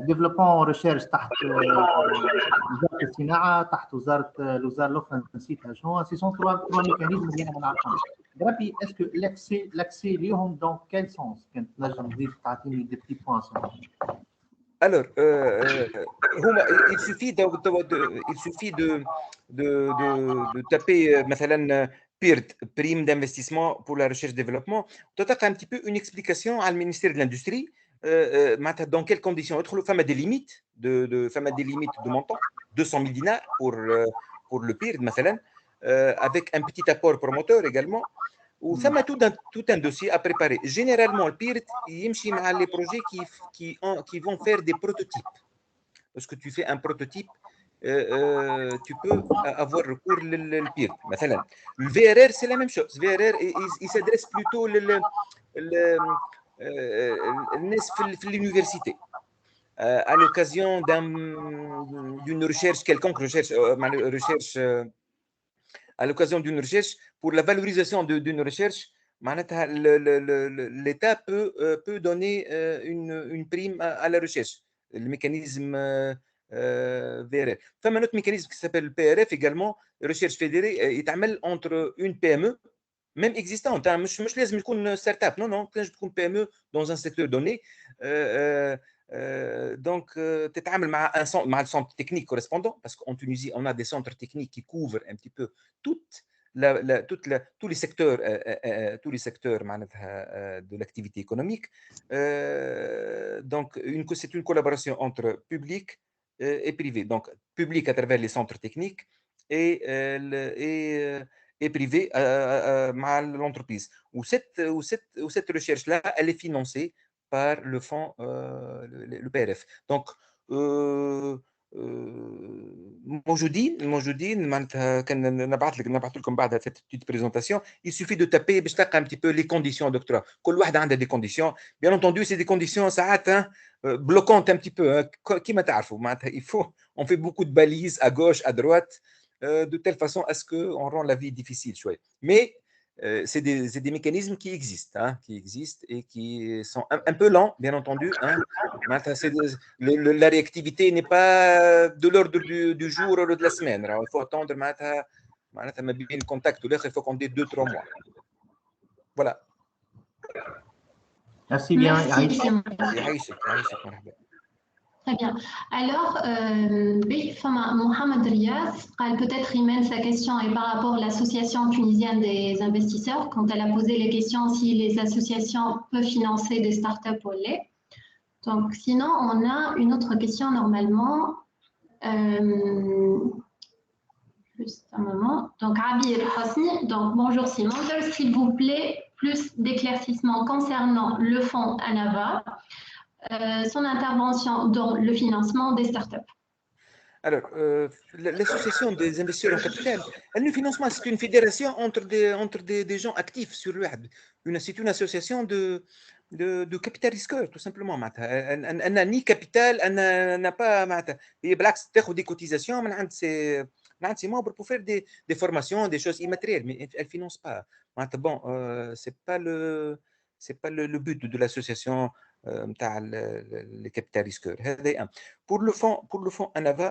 ديفلوبمون ريشيرش تحت وزاره الصناعه، تحت الوزاره الاخرى نسيتها شنو، سي سون تروا ميكانيزم اللي انا ما نعرفهمش. بربي اسكو لاكسي ليهم دون كيل سونس؟ كنت نجم تزيد تعطيني دي بتي بوان. Alors, il suffit de taper مثلا PIRD, prime d'investissement pour la recherche-développement. Tu as un petit peu une explication à le ministère de l'Industrie. Dans quelles conditions? Des limites des limites de montant, 200 000 dinars pour le PIRD, avec un petit apport promoteur également. Ou ça m'a tout un dossier à préparer. Généralement, le PIRD, il y a les projets qui vont faire des prototypes. Parce que tu fais un prototype, tu peux avoir recours au PIRD. Le VRR, c'est la même chose. Le VRR, il s'adresse plutôt à l'université. À l'occasion d'une recherche, quelconque recherche, à l'occasion d'une recherche, pour la valorisation d'une recherche, l'État peut donner une prime à la recherche, le mécanisme VRF. Il y a un autre mécanisme qui s'appelle le PRF également, recherche fédérée, il est entre une PME, même existante, مش لازم تكون start-up, non, تنجم تكون PME dans un secteur donné. Donc, tu travailles avec le centre technique correspondant, parce qu'en Tunisie, on a des centres techniques qui couvrent un petit peu tous les secteurs de l'activité économique. Donc, c'est une collaboration entre public et privé. Donc, public à travers les centres techniques et privé à l'entreprise. Où cette recherche-là, elle est financée par le fonds, le PRF. Donc, موجودين معناتها كان نبعث لكم بعد cette petite présentation. Il suffit de taper باش تلقى un petit peu les conditions doctorat. كل واحد عندها des conditions. Bien entendu, c'est des conditions ساعات bloquantes un petit peu. كيما تعرفوا معناتها il faut on fait beaucoup de balises à gauche, à droite, de telle façon à ce que on rend la vie difficile شوية. Mais c'est des mécanismes qui existent et qui sont un peu lents, bien entendu. La réactivité n'est pas de l'ordre du jour ou de la semaine. Alors, il faut attendre le contact, il faut compter 2-3 mois. Voilà. Merci bien. Très bien. Alors, Mohamed Riaz, peut-être il mène sa question et par rapport à l'Association tunisienne des investisseurs, quand elle a posé les questions si les associations peuvent financer des startups ou les. Donc, sinon, on a une autre question normalement. Juste un moment. Donc, Rabi El Hosni. Donc, bonjour Simon. S'il vous plaît, plus d'éclaircissements concernant le fonds ANAVA. Son intervention dans le financement des startups. Alors, l'association des investisseurs en capital, le financement, c'est une fédération entre des gens actifs sur le web. C'est une association de capital risqueur, tout simplement. Elle n'a ni capital, elle n'a pas. Et Blacks ont des cotisations, ses membres pour faire des formations, des choses immatérielles, mais elle ne finance pas. Bon, c'est pas le but de l'association. Les capital risqueurs. Pour le fonds ANAVA,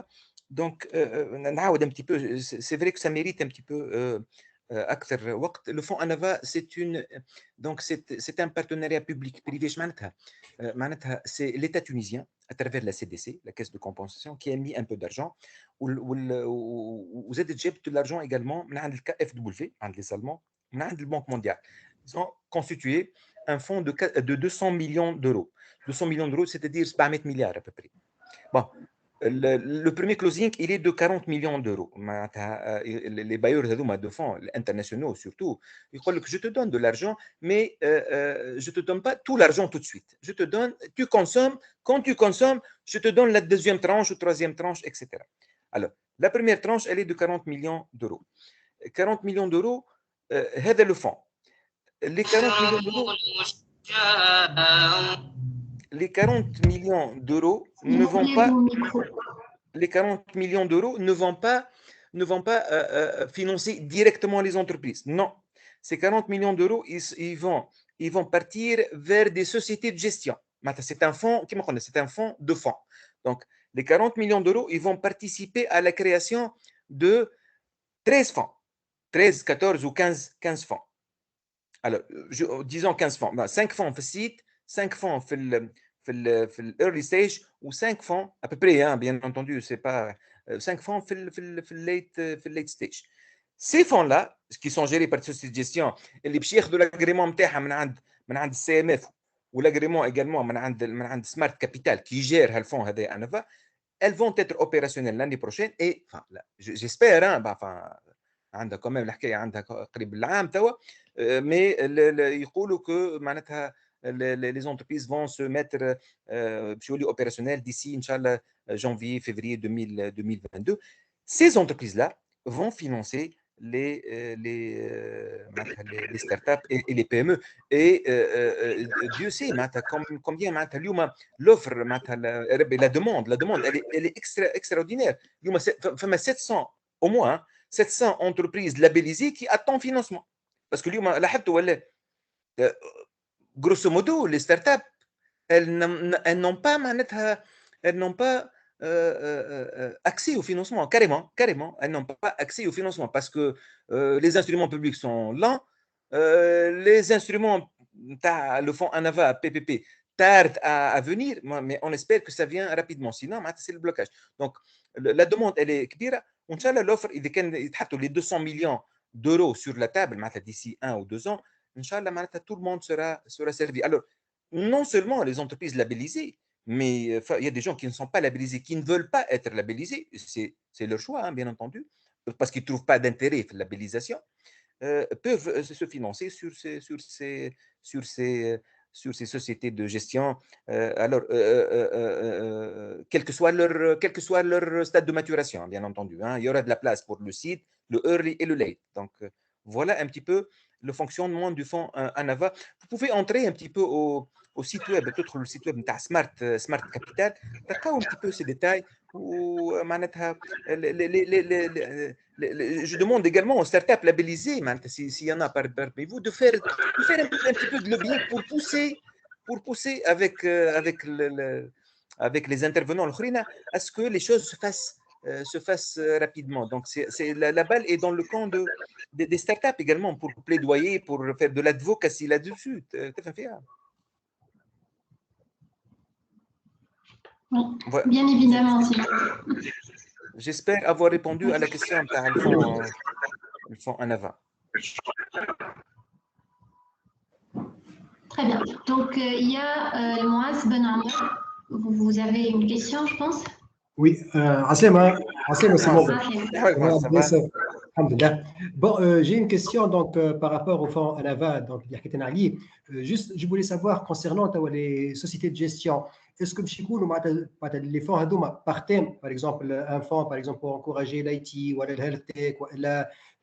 donc un petit peu, c'est vrai que ça mérite un petit peu le fonds ANAVA, c'est un partenariat public-privé. C'est l'État tunisien à travers la CDC, la caisse de compensation, qui a mis un peu d'argent. Vous êtes déjà de l'argent également, le KfW, les Allemands, la Banque mondiale. Ils ont constitué un fonds de 200 millions d'euros. 200 millions d'euros, c'est-à-dire 700 milliards à peu près. Bon, le premier closing, il est de 40 millions d'euros. Les bailleurs de fonds internationaux, surtout, ils disent que je te donne de l'argent, mais je ne te donne pas tout l'argent tout de suite. Je te donne, tu consommes, quand tu consommes, je te donne la deuxième tranche ou troisième tranche, etc. Alors, la première tranche, elle est de 40 millions d'euros. 40 millions d'euros, c'est le fonds. Les 40 millions d'euros ne vont pas. Les 40 millions d'euros ne vont pas ne vont pas financer directement les entreprises. Non, ces 40 millions d'euros, ils vont partir vers des sociétés de gestion. C'est un fonds, c'est un fonds de fonds. Donc, les 40 millions d'euros, ils vont participer à la création de 13 fonds, 13, 14 ou 15 fonds. Alors, disons 15 fonds. 5 fonds في السيت, 5 fonds في early stage ou 5 fonds à peu près, hein, bien entendu, c'est pas 5 fonds في late stage. Ces fonds-là, qui sont gérés par des sociétés de gestion, اللي باش ياخذوا l'agrément نتاعها من عند CMF ou l'agrément également من عند Smart Capital qui gère هالفond هذا ANAVA, elles vont être opérationnelles l'année prochaine et enfin j'espère hein, عندها quand même الحكايه عندها قريب العام توا, mais يقولوا que معناتها les entreprises vont se mettre opérationnelles d'ici inchallah janvier février 2022. Ces entreprises là vont financer les startups et les PME. Et Dieu sait combien l'offre, la demande, elle est extraordinaire. Il y a 700 au moins, 700 entreprises labellisées qui attendent financement. Parce que grosso modo, les startups, elles n'ont pas accès au financement, carrément, elles n'ont pas accès au financement parce que les instruments publics sont lents, les instruments, le fonds ANAVA, PPP, tardent à venir, mais on espère que ça vient rapidement, sinon c'est le blocage. Donc la demande, elle est كبيرة, Inch'Allah, l'offre, il y a les 200 millions d'euros sur la table d'ici 1 ou 2 ans, Inch'Allah, tout le monde sera servi. Alors, non seulement les entreprises labellisées, mais il y a des gens qui ne sont pas labellisés, qui ne veulent pas être labellisés, c'est leur choix, hein, bien entendu, parce qu'ils ne trouvent pas d'intérêt à la labellisation, peuvent se financer sur ces sociétés de gestion. Alors, quel que soit leur stade de maturation, bien entendu, hein, il y aura de la place pour le seed, le early et le late. Donc, voilà un petit peu le fonctionnement du fonds ANAVA. Vous pouvez entrer un petit peu au site web, peut-être le site web de Smart Capital, تلقاو un petit peu ces détails. Je demande également aux startups labellisées, s'il y en a parmi vous, de faire un petit peu de lobbying pour pousser avec les intervenants à ce que les choses se fassent rapidement. Donc, la balle est dans le camp des startups également pour plaidoyer, pour faire de l'advocacy là-dessus. Oui, voilà. Bien évidemment. J'espère avoir répondu à la question du fonds ANAVA. Très bien. Donc, il y a Moaz Ben Amr. Vous avez une question, je pense? Oui, Aslema, c'est bon. Bon, j'ai une question donc par rapport au fonds ANAVA, donc juste je voulais savoir concernant les sociétés de gestion, est-ce que les fonds par thème, par exemple un fonds par exemple pour encourager l'IT ou la health tech ou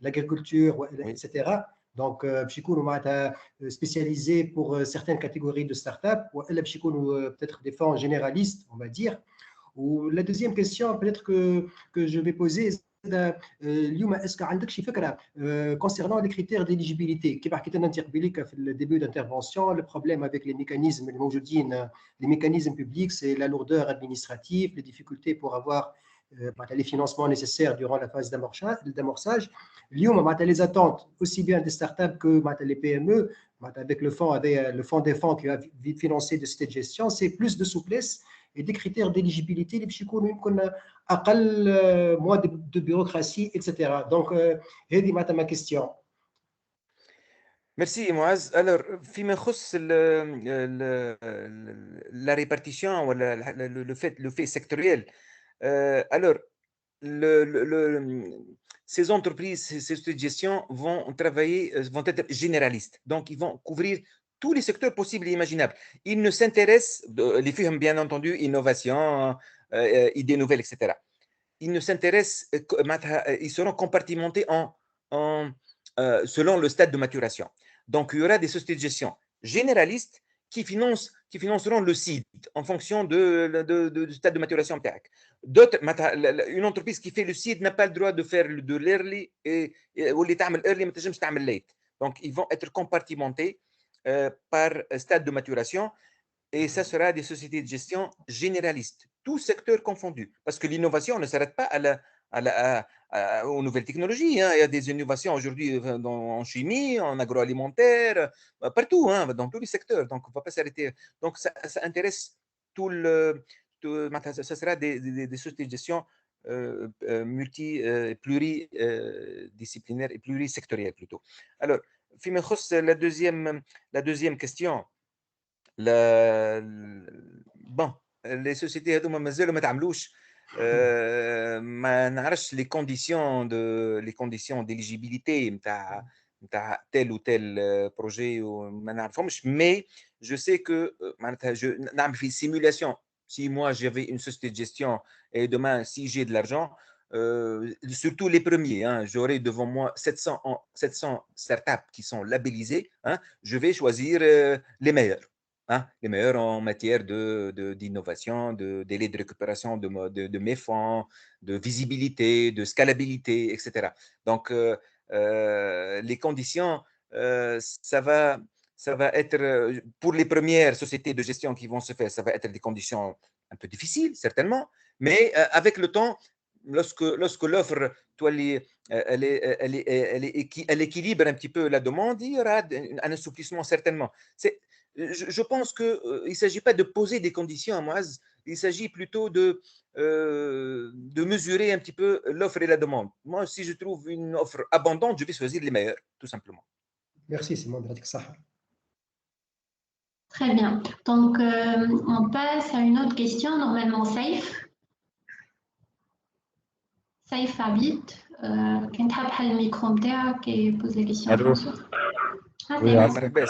l'agriculture, etc. Donc spécialisé pour certaines catégories de startups ou peut-être des fonds généralistes, on va dire. Ou la deuxième question peut-être que je vais poser, est-ce que عندك شي فكرة concernant les critères d'éligibilité كيف حكيت أنا في le début d'intervention, le problème avec les mécanismes الموجودين, les mécanismes publics, c'est la lourdeur administrative, les difficultés pour avoir les financements nécessaires durant la phase d'amorçage. Les attentes aussi bien des startups que les PME, avec le fonds des fonds qui va financer de cette gestion, c'est plus de souplesse et des critères d'éligibilité اللي باش يكونوا يمكن اقل moins de bureaucratie, etc. Donc هذه معناتها ma question. Merci Moaz. Alors, فيما يخص la répartition ou le fait sectoriel, alors ces entreprises, ces sociétés de gestion vont être généralistes. Donc, ils vont couvrir tous les secteurs possibles et imaginables. Ils ne s'intéressent, les filles, bien entendu, innovation, idées nouvelles, etc. Ils ne s'intéressent, ils seront compartimentés selon le stade de maturation. Donc, il y aura des sociétés de gestion généralistes qui financent qui financeront le site en fonction du stade de maturation تاعك. D'autres, une entreprise qui fait le site n'a pas le droit de faire de l'early et واللي تعمل early ما تنجمش تعمل late. Donc ils vont être compartimentés par stade de maturation et ça sera des sociétés de gestion généralistes, tout secteur confondu, parce que l'innovation ne s'arrête pas aux nouvelles technologies. Hein. Il y a des innovations aujourd'hui en chimie, en agroalimentaire, partout, hein, dans tous les secteurs. Donc, on ne va pas s'arrêter. Donc, ça intéresse ça sera des sociétés de gestion pluridisciplinaires et plurisectorielles plutôt. Alors, فيما يخص la deuxième question, bon, les sociétés هذوما مازالوا ما تعملوش ما نعرفش les conditions d'éligibilité نتاع tel ou tel projet وما نعرفهمش, mais je sais que معناتها نعمل في simulation. Si moi j'avais une société de gestion et demain si j'ai de l'argent, surtout les premiers, hein, j'aurai devant moi 700 startups qui sont labellisées, hein, je vais choisir les meilleurs. Hein, les meilleurs en matière d'innovation, de délai de récupération de mes fonds, de visibilité, de scalabilité, etc. Donc, les conditions, ça va être, pour les premières sociétés de gestion qui vont se faire, ça va être des conditions un peu difficiles, certainement, mais avec le temps, lorsque l'offre, elle équilibre un petit peu la demande, il y aura un assouplissement certainement. Je pense qu'il ne s'agit pas de poser des conditions à Moaz, il s'agit plutôt de mesurer un petit peu l'offre et la demande. Moi, si je trouve une offre abondante, je vais choisir les meilleurs, tout simplement. Merci, Simon. Très bien. Donc, on passe à une autre question, normalement Saif. Saif Abid, كنت حاب حل الميكرو نتاعك et pose la question. Oui, مرحبا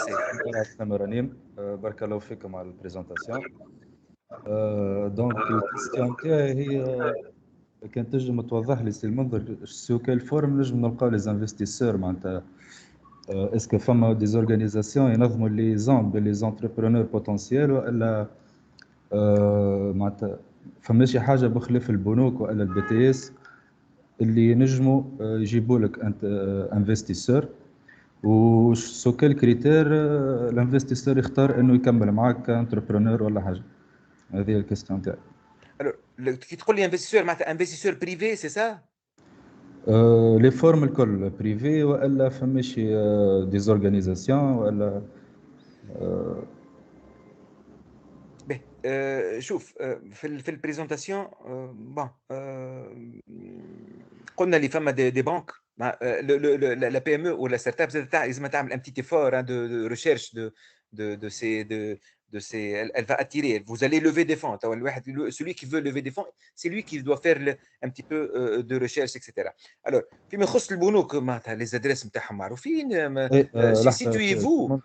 رنيم, بارك الله فيكم على البريزونطاسيون. دونك الكيستيون تاعي هي كان تنجم توضح لي سي المنظر سو كال فورم نجم نلقاو لي انفستيسور معناتها اسكو فما دي زورغانيزاسيون ينظموا لي زون بلي زونتربرونور بوتونسييل ولا معناتها فماشي حاجه بخلاف البنوك ولا البي تي اس اللي ينجموا يجيبوا لك انت انفستيسور و سو كال كريتير الانفستيسور يختار انه يكمل معاك كانتربرونور ولا حاجه. هذه هي الكيستيون تاعي. Alors, qui تقول لي انفستيسور معناتها انفستيسور بريفي سي سا؟ لي فورم الكل بريفي ولا فماشي دي زورغانيزاسيون ولا شوف في البريزونطاسيون بون قلنا اللي فما دي بانك la PME ou la startup لازم تعمل un petit effort de recherche de ces, elle va attirer, vous allez lever des fonds. Celui qui veut lever des fonds, c'est lui qui doit faire un petit peu de recherche, etc. Alors, فيما يخص البنوك معناتها les adresses نتاعهم معروفين. Situez-vous,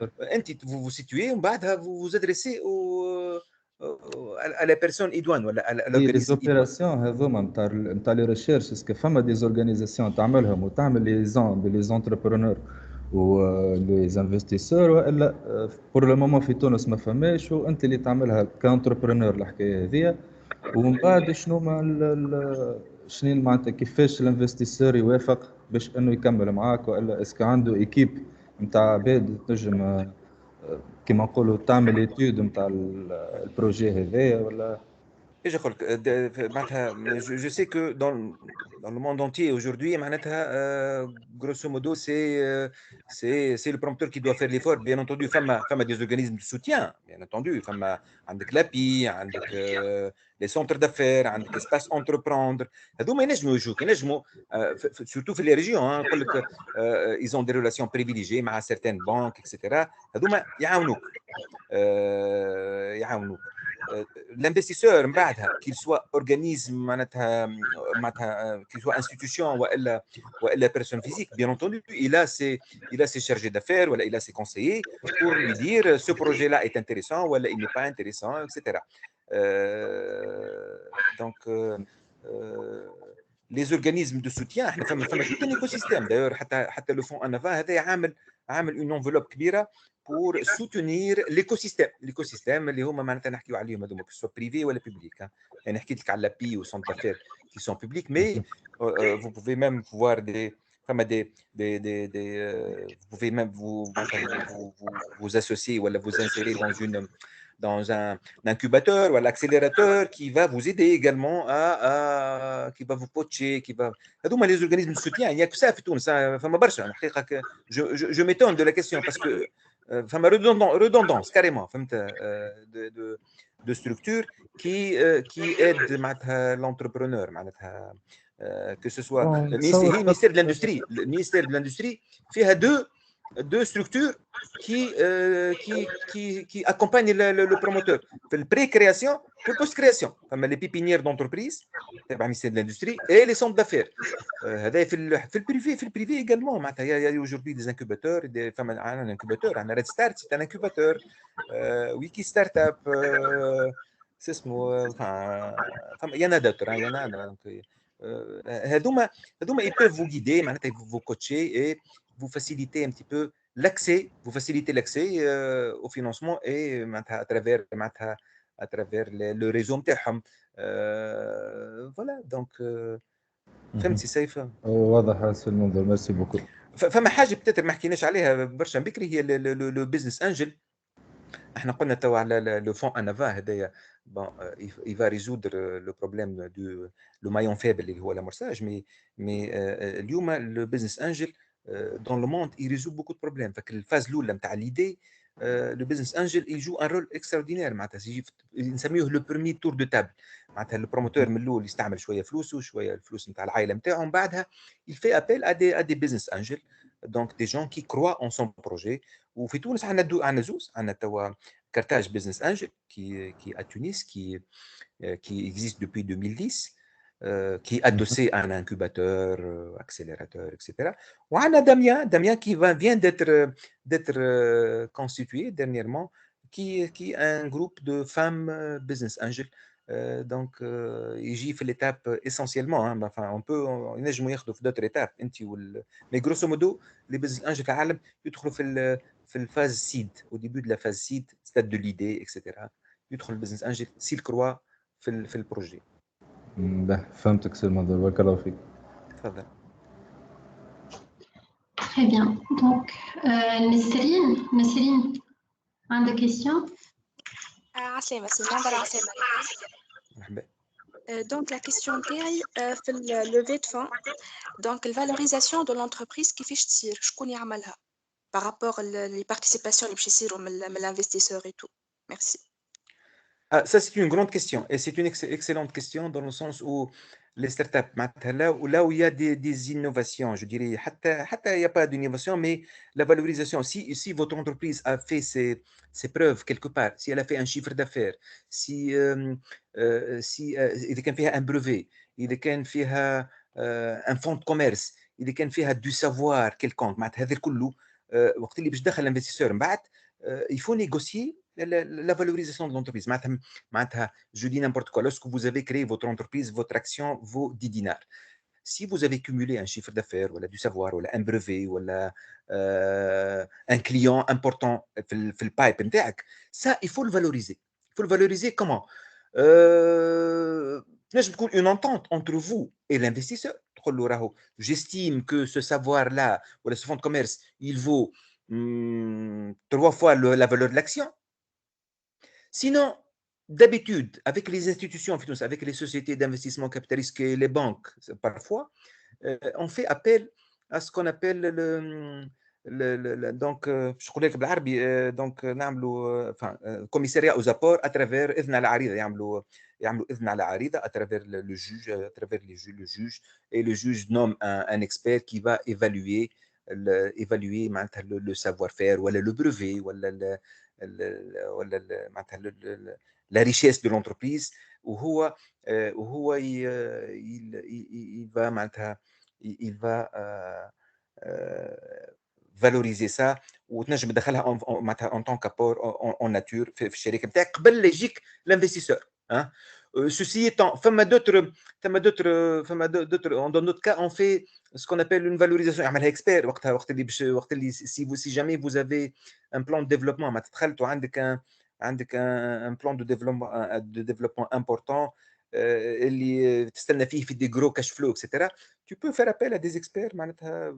vous vous situez ومن بعدها vous vous adressez à la personne idoine ولا à les l'organisme opérations هذوما نتاع لي ريشيرش اسكو فما دي زورغانيزاسيون تعملهم وتعمل لي زون بلي زونتربرونور و لي انفستيسور والا بور لو مومون في تونس ما فماش وانت اللي تعملها كانتربرونور الحكايه هذيا ومن بعد شنو شنو معناتها كيفاش الانفستيسور يوافق باش انه يكمل معاك والا اسكو عنده ايكيب نتاع عباد تنجم كيما نقولوا تعمل ايتود نتاع البروجي هذايا ولا Je sais que dans le monde entier aujourd'hui, grosso modo, c'est le promoteur qui doit faire l'effort. Bien entendu, femme a des organismes de soutien. Bien entendu, femme a l'API, les centres d'affaires, l'espace entreprendre. Surtout dans les régions, ils ont des relations privilégiées avec certaines banques, etc. L'investisseur qu'il soit organisme qu'il soit institution ou la personne physique, bien entendu il a ses chargés d'affaires ou il a ses conseillers pour lui dire ce projet là est intéressant ou il n'est pas intéressant, etc. Donc les organismes de soutien, tout un écosystème. D'ailleurs, le fonds Anava هذا عامل عامل اون انفلوب كبيره pour soutenir l'écosystème اللي هما معناتها نحكيو عليهم هذوما que ce soit privé ولا public. يعني حكيت لك على l'API au centre d'affaires qui sont publics, mais vous pouvez même voir vous pouvez même vous associer ou vous insérer dans un incubateur ou un accélérateur qui va vous aider également qui va vous coacher, qui va... هذوما les organismes de soutien, il n'y a que ça في تونس. فما برشا الحقيقة je m'étonne de la question parce que فما redondance carrément فهمت de structure qui aide معناتها l'entrepreneur معناتها que ce soit le ministère de l'industrie فيها deux structures qui accompagnent le promoteur في pré-création et post-création. Les pépinières d'entreprise, le ministère de l'industrie et les centres d'affaires. في le privé également. Il y a aujourd'hui des incubateurs. Un incubateur, un Red Start, c'est un incubateur. Wiki Startup, c'est ce mot. Il y en a d'autres. Ils peuvent vous guider, vous coacher et vous faciliter un petit peu l'accès, au financement et à travers le réseau نتاعهم. Voilà donc فهمتي سيف؟ واضح سي المنظور. ميرسي بوكو. فما حاجه بتاتر ما حكيناش عليها برشا بكري هي لو بزنس انجل. احنا قلنا توا على لو فون انافا هذايا bon il va résoudre le problème du le maillon faible اللي هو l'amorçage mais اليوم le business angel dans le monde il résout beaucoup de problèmes. فك الفاز الاولى نتاع l'idée le business angel il joue un rôle extraordinaire معناتها نسميه le premier tour de table. معناتها البروموتور من الاول يستعمل شويه فلوسه شويه الفلوس نتاع العائله نتاعو من بعدها il fait appel à des business angels, donc des gens qui croient en son projet. وفي تونس عندنا زوز عندنا توا Carthage Business Angel qui est à Tunis, qui existe depuis 2010, qui est adossé à un incubateur, accélérateur, etc. On a Damien qui vient d'être constitué dernièrement, qui est un groupe de femmes business angels. Donc, il fait l'étape essentiellement. Enfin, on peut d'autres étapes. Mais grosso modo, les business angels في العالم يدخلوا في الفاز سيد. Au début de la phase seed, stade de l'idée, etc. يدخل البزنس انجل s'il croit في البروجي. فهمتك سي المنظور. بارك الله فيك. تفضل. Très bien. Donc, Nesrine, عندك question? عسلامة سي المنظر. عسلامة. مرحبا. Donc la question تاعي في levée de fonds. Donc la valorisation de l'entreprise كيفاش تصير؟ شكون يعملها par rapport les participations اللي باش يصيروا من l'investisseur et tout. Merci. Ça c'est une grande question et c'est une excellente question dans le sens où les startups là où il y a des innovations, je dirais حتى il n'y a pas d'innovation, mais la valorisation, si votre entreprise a fait ses preuves quelque part, si elle a fait un chiffre d'affaires, si إذا كان فيها un brevet, إذا كان فيها un fonds de commerce, إذا كان فيها du savoir quelconque, معناتها هذا كله وقت اللي باش دخل l'investisseur من بعد il faut négocier la valorisation de l'entreprise. Je dis n'importe quoi. Lorsque vous avez créé votre entreprise, votre action vaut 10 dinars. Si vous avez cumulé un chiffre d'affaires, ou du savoir, ou un brevet, ou un client important في البايب نتاعك, ça, il faut le valoriser. Il faut le valoriser comment? Je trouve une entente entre vous et l'investisseur. J'estime que ce savoir-là, ou ce fonds de commerce, il vaut 3 fois la valeur de l'action. Sinon, d'habitude, avec les institutions financières, avec les sociétés d'investissement capitalistes et les banques, parfois, on fait appel à ce qu'on appelle donc, je crois que بالعربي donc نعملوا commissariat aux apports à travers إذن على عريضة. يعملوا إذن على عريضة à travers le juge, à travers le juge, et le juge nomme un expert qui va évaluer le savoir-faire ou le brevet ou la richesse de l'entreprise. وهو il va valoriser ça وتنجم تدخلها en tant qu'apport en nature في الشركه نتاعك قبل لا يجيك l'investisseur. Ceci étant, dans notre cas, on fait ce qu'on appelle une valorisation. expert. Si jamais vous avez un plan de développement, un plan de développement important, اللي تستنى فيه في des gros cash flow, etc. Tu peux faire appel à des experts, معناتها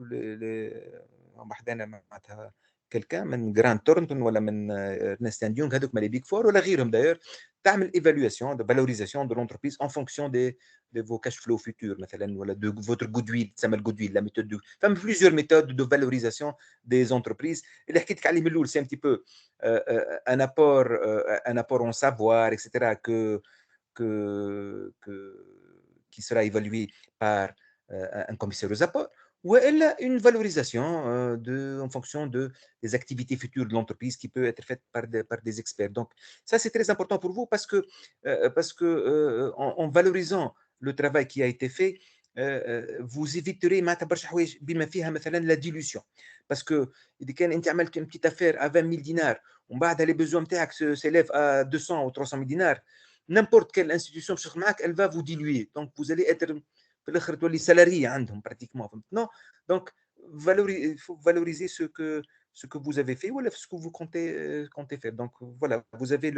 معناتها quelqu'un من جراند تورنتون ولا من ارنست اند يونغ هذوك من لي بيك فور ولا غيرهم داير تعمل ايفالواسيون دو فالوريزاسيون دو لونتربريز ان فونكسيون دي فو كاش فلو فيتور مثلا ولا دو فوتر جودويل تسمى الجودويل لا ميثود دو فما بليزيور ميثود دو فالوريزاسيون دي زونتربريز اللي حكيت لك عليه من الاول سي ان تي بو ان apport en savoir etc qui sera évalué par un commissaire aux apports ou une valorisation en fonction des activités futures de l'entreprise qui peut être faite par des experts. Donc, ça, c'est très important pour vous parce que en valorisant le travail qui a été fait, vous éviterez la dilution. Parce que quand tu as une petite affaire à 20 000 dinars, les besoins s'élèvent à 200 ou 300 000 dinars, n'importe quelle institution elle va vous diluer. Donc, vous allez être les salariés pratiquement. Non, donc il faut valoriser ce que vous avez fait ou ce que vous comptez faire. Donc voilà, vous avez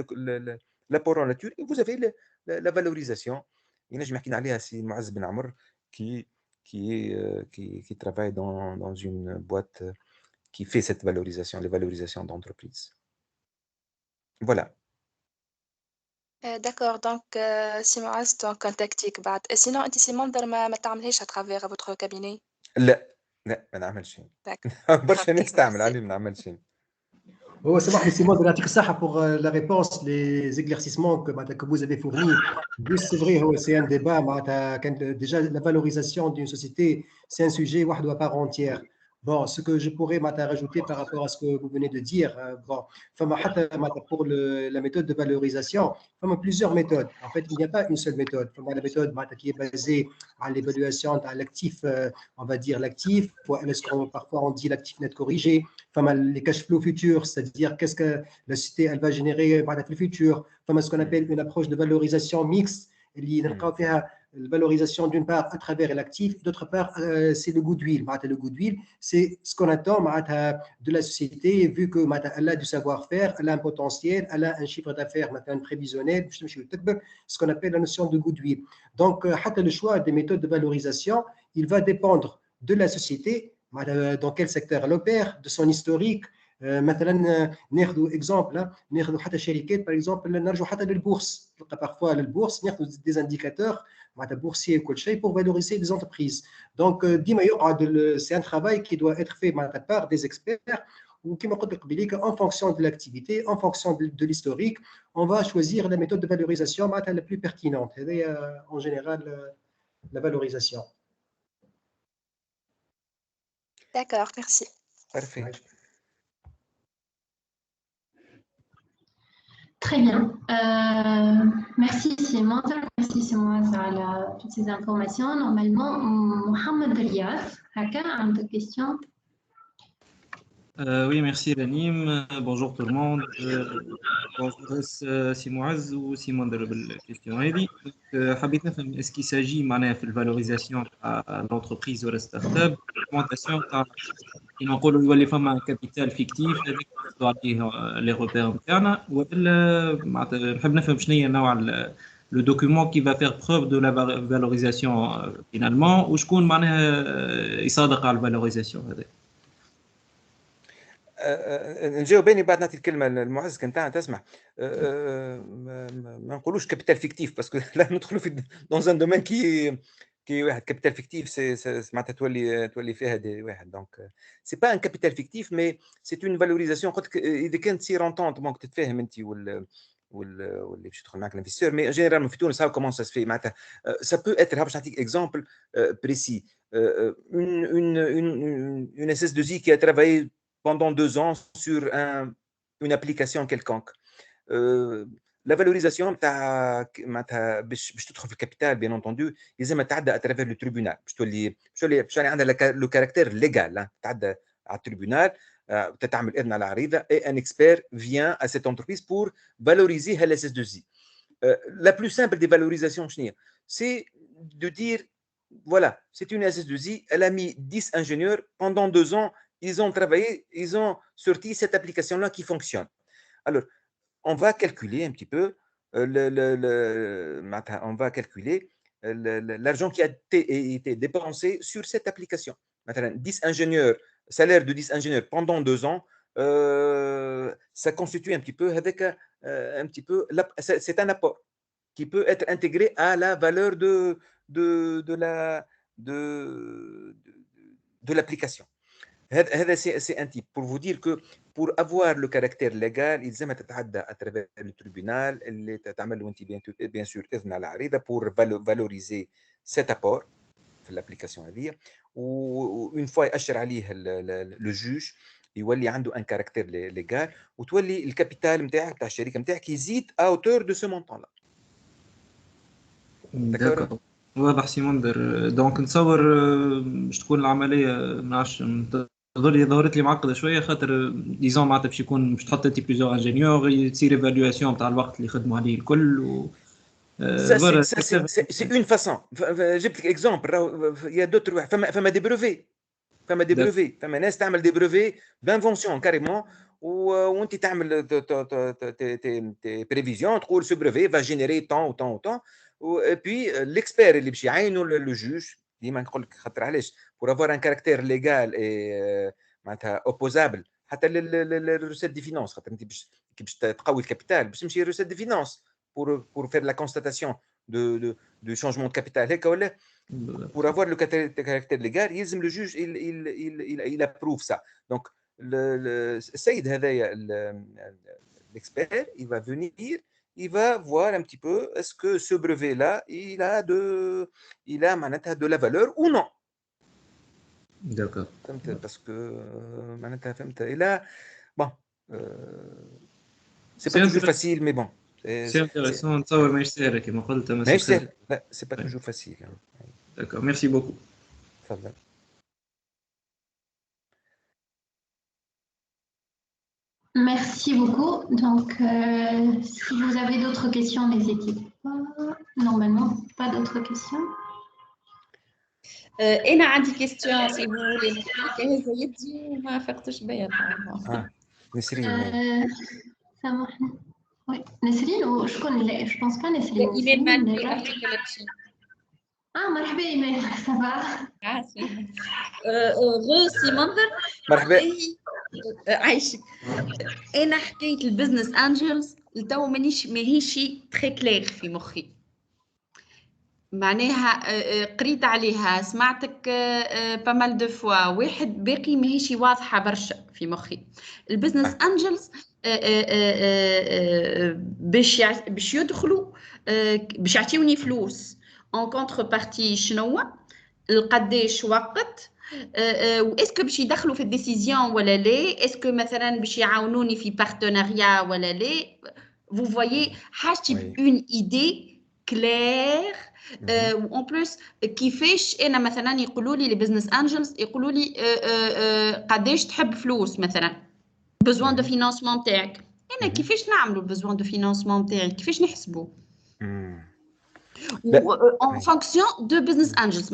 l'apport en nature et vous avez la valorisation. Il y a c'est Mouaz Ben Amr qui travaille dans une boîte qui fait cette valorisation, les valorisations d'entreprise. Voilà. D'accord, donc si Mouaz donc contactique بعد sinon انت سي منظر ما تعملهاش à travers votre cabinet. لا ما نعمل شيء. برشا ناس تعمل عليه ما نعمل شيء. هو سمح لي سيمون يعطيك الصحة pour la réponse les éclaircissements que vous avez fournis. C'est vrai, c'est un débat déjà la valorisation d'une société, c'est un sujet وحده à part entière. Bon, ce que je pourrais rajouter par rapport à ce que vous venez de dire, bon, pour la méthode de valorisation, il y a plusieurs méthodes. En fait, il n'y a pas une seule méthode. La méthode qui est basée à l'évaluation de l'actif, on va dire l'actif, parfois on dit l'actif net corrigé, les cash flows futurs, c'est-à-dire qu'est-ce que la société elle va générer dans le futur, ce qu'on appelle une approche de valorisation mixte. La valorisation d'une part à travers l'actif, d'autre part c'est le goodwill. Le goodwill, c'est ce qu'on attend de la société, vu qu'elle a du savoir-faire, elle a un potentiel, elle a un chiffre d'affaires prévisionnel, ce qu'on appelle la notion de goodwill. Donc, le choix des méthodes de valorisation, il va dépendre de la société, dans quel secteur elle opère, de son historique. مثلا ناخذ اكزومبل ناخذ حتى شركات باغ اكزومبل نرجعوا حتى للبورصه تلقى بارفوا للبورصه ناخذ دي انديكاتور معناتها بورسيي وكل شيء pour valoriser les entreprises. Donc ديما يقعد c'est un travail qui doit être fait معناتها par des experts وكما قلت لك قبيليك en fonction de l'activité, en fonction de l'historique, on va choisir la méthode de valorisation معناتها la plus pertinente. هذه en général la valorisation. D'accord, merci. Parfait. Très bien. Merci Simon. Merci Simon pour toutes ces informations. Normalement, Mohamed Riyad, Haka, a une question. Oui, merci Ranim. Bonjour tout le monde. Bon, je m'adresse à Mouaz ou Simon de la question. حبيت نفهم est-ce qu'il s'agit معناها في الفالوريزاسيون تاع l'entreprise ولا ستارت-اب augmentation تاع نقولوا يولي فما كابيتال فيكتيف هذيك نحطوا عليه لي روبير نتاعنا ولا معناتها نحب نفهم شنو هي نوع le document qui va faire preuve de la valorisation finalement وشكون معناها يصادق على الفالوريزاسيون هذه. نجاوبني بعد نعطي الكلمه المعز نتاعنا تسمح ما نقولوش كابيتال فيكتيف باسكو لا ندخلوا في دون ان دومين كي واحد كابيتال فيكتيف سي معناتها تولي فيها دي واحد دونك سي با ان كابيتال فيكتيف مي سي اون فالوريزاسيون قلت لك اذا كانت سي رونتونت دونك تتفاهم انت واللي باش يدخل معك الانفستور مي جينيرالمون في تونس هاو كومون سا سفي معناتها سا بو اتر باش نعطيك اكزومبل بريسي une SS2I qui a travaillé pendant 2 ans sur une application quelconque. La valorisation باش تدخل في الكابيتال bien entendu لازم تعدى à travers le tribunal باش تولي عندها le caractère légal تعدى على التريبونال تعمل إذن على عريضة et un expert vient à cette entreprise pour valoriser la SS2I. la plus simple des valorisations, c'est de dire, voilà, c'est une SS2I, elle a mis 10 ingénieurs, pendant 2 ans, ils ont travaillé, ils ont sorti cette application-là qui fonctionne. Alors, on va calculer un petit peu, on va calculer l'argent qui a été dépensé sur cette application. 10 ingénieurs, salaire de 10 ingénieurs pendant 2 ans, ça constitue un petit peu, avec c'est un apport qui peut être intégré à la valeur de l'application. C'est un type pour vous dire que pour avoir le caractère légal, il faut تتعدى à travers le tribunal اللي تعمل له انت bien sûr إذن على عريضة pour valoriser cet apport في l'application هذه. وune fois يأشر عليه le juge يولي عنده un caractère légal وتولي الكابيتال نتاعك نتاع الشركة نتاعك يزيد à hauteur de ce montant là. داكور واضح سي منذر. دونك نتصور باش تكون العمليه ما نعرفش ظهرت لي معقده شويه خاطر ديزون معناتها باش يكون باش تحط انت بليزيور انجينيور تصير ايفالواسيون تاع الوقت اللي خدموا عليه الكل و c'est une façon. جبت لك اكزومبل يا دوتر فما دي بروفي فما ناس تعمل دي بروفي دانفونسيون كاريمون وانت تعمل تي بريفيزيون تقول سو بروفي فا جينيري طون وطون وطون وبي ليكسبير اللي باش يعينوا لو جوج ديما نقول لك خاطر علاش بور افوار ان كاركتير ليغال اي معناتها اوبوزابل حتى للروسيت دي فينانس خاطر انت باش تقوي الكابيتال باش تمشي روسيت دي فينانس pour faire la constatation de changement de capital هيك ولا pour avoir le caractère légal يلزم le juge il approuve ça. Donc السيد هذايا l'expert il va venir il va voir un petit peu est-ce que ce brevet là il a معناتها de la valeur ou non. D'accord. Parce que معناتها فهمت il a bon c'est pas toujours facile mais bon c'est intéressant نتصور ماهيش سهله كما قلت ماهيش سهل لا c'est pas toujours facile. D'accord, merci beaucoup. تفضل. Merci beaucoup. Donc, si vous avez d'autres questions, n'hésitez pas. Normalement, pas d'autres questions. أنا عندي كيستيون سي بولي كان يدي وما فقتش بيا نسرين سامحني. Oui, Nesrine ou je pense pas Nesrine. إيميل مالكي articulation. مرحبا إيميل ça va. غو سي منظر. مرحبا. عايشك. أنا حكاية البزنس أنجلز لتو ماهيش تري كلير في مخي. معناها قريت عليها سمعتك بامال دو فوا واحد باقي ماهيش واضحة برشا في مخي. البزنس أنجلز باش يدخلوا باش يعطيوني فلوس en contrepartie شنو القداش وقت واسكو باش يدخلوا في الديسيزيون ولا لا اسكو مثلا باش يعاونوني في بارتناريا ولا لا vous voyez حاجتي une idée claire وان بلوس كيفاش انا مثلا يقولوا لي البزنس انجلز يقولوا لي قداش تحب فلوس مثلا besoin de financement تاعك انا كيفاش نعملوا besoin de financement تاعي كيفاش نحسبوا en fonction de business angels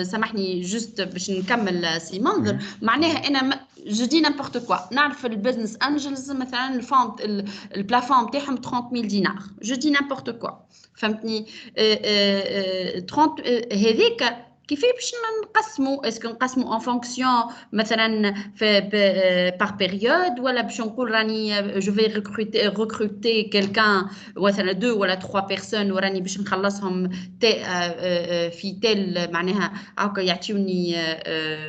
سامحني جست باش نكمل سي منظر معناها انا je dis n'importe quoi نعرف البزنس انجلز مثلا الفونت البلافون تاعهم 30000 دينار je dis n'importe quoi فهمتني 30 هذيك كيفاش باش نقسموا اسكو نقسموا ان فونكسيون مثلا بار بيريود ولا باش نقول راني جو في ريكروتي كيلكان مثلا 2 ولا 3 بيرسون وراني باش نخلصهم في تيل معناها هكا يعطيوني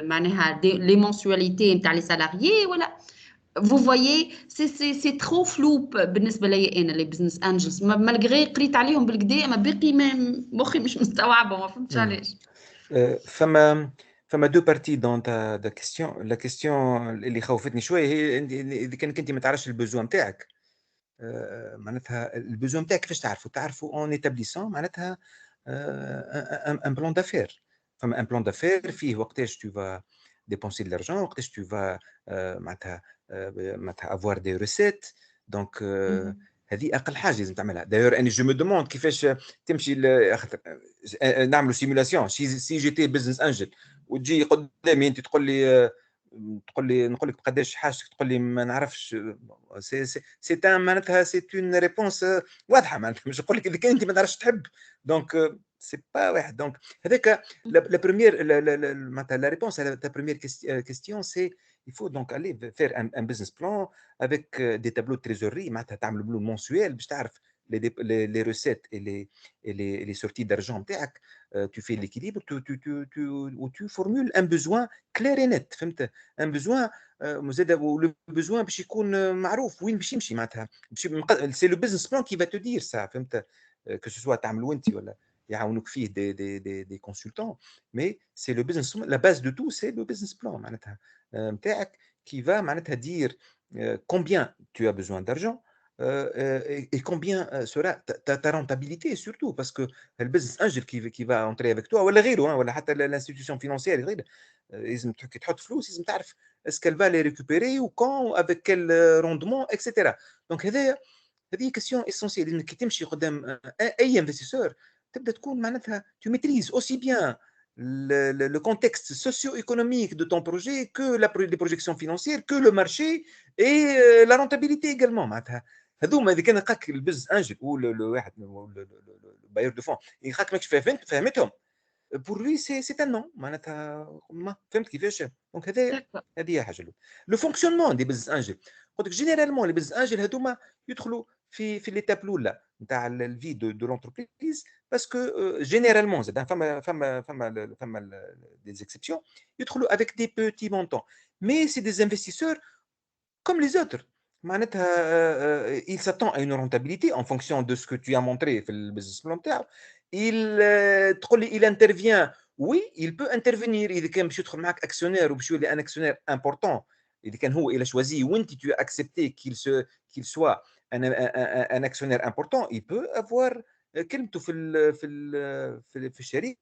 معناها لي مونسواليتي نتاع لي سالاريي ولا vous voyez c'est trop flou بالنسبه لي انا لي بزنس انجلز مالغري قريت عليهم بالكدا اما باقي مخي مش مستوعبه ما فهمتش علاش. فما دو بارتي دون تا كيستيون. لا كيستيون اللي خوفتني شويه هي اذا كانك انت ما تعرفش البوزوان نتاعك معناتها البوزوان نتاعك كيفاش تعرفوا اون ايتابليسون معناتها ان بلان دافير. فما ان بلان دافير فيه وقتاش تو فا dépenser de l'argent وقتاش tu vas معناتها avoir des recettes donc هذه اقل حاجه لازم تعملها. داير اني جو مو دوموند كيفاش تمشي نعملوا سيمولاسيون سي جي تي بزنس انجل وتجي قدامي انت تقول لي نقول لك قداش حاجتك، تقول لي ما نعرفش. سي معناتها سي اون ريبونس واضحه، معناتها مش نقول لك اذا كان انت ما تعرفش تحب دونك سي با واحد. دونك هذاك لا بروميير معناتها لا ريبونس على تا بروميير كيستيون سي il faut donc aller faire un business plan avec des tableaux de trésorerie معناتها تعمل بلو mensuel باش تعرف les recettes et les sorties d'argent نتاعك. tu fais l'équilibre tu formules un besoin clair et net. فهمت؟ un besoin زاد le besoin باش يكون معروف وين باش يمشي معناتها. c'est le business plan qui va te dire ça. فهمت؟ que ce soit تعملوا انت ولا يعاونوك فيه des consultants, mais c'est le business, la base de tout c'est le business plan معناتها نتاعك qui va معناتها dire combien tu as besoin d'argent et combien sera ta rentabilité surtout, parce que le business angel qui va entrer avec toi ولا غيره ولا حتى l'institution financière غير لازم كي تحط فلوس لازم تعرف est-ce qu'elle va les récupérer ou quand avec quel rendement etc. donc هذه كيسيون اسونسيال. لانك كي تمشي قدام اي انفستيسور تبدا تكون معناتها tu maîtrises aussi bien le contexte socio-économique de ton projet que les projections financières, que le marché et la rentabilité également. معناتها هذوما اذا كان لقاك البز انجل واحد الباير دو فون يلقاك ماكش فهمتهم pour lui c'est un non معناتها ما فهمت كيفاش. دونك هذه حاجه الاولى. لو فونكسيونمون دي بزنس انجل قلت لك جينيرالمون لي بزنس انجل هذوما يدخلوا في ليتاب الاولى نتاع الفي دو لونتربريز باسكو جينيرالمون زاد فما دي زيكسيبسيون يدخلوا افيك دي بوتي مونطون مي سي دي انفستيسور comme les autres. Il s'attend à une rentabilité en fonction de ce que tu as montré في البزنس بلان تاعو. il intervient, oui il peut intervenir اذا كان باش يدخل معك اكسيونير وباش يولي ان اكسيونير امبورطون. اذا كان هو il a choisi وانت tu as accepté qu'il soit un actionnaire important, il peut avoir كلمته في الشركه.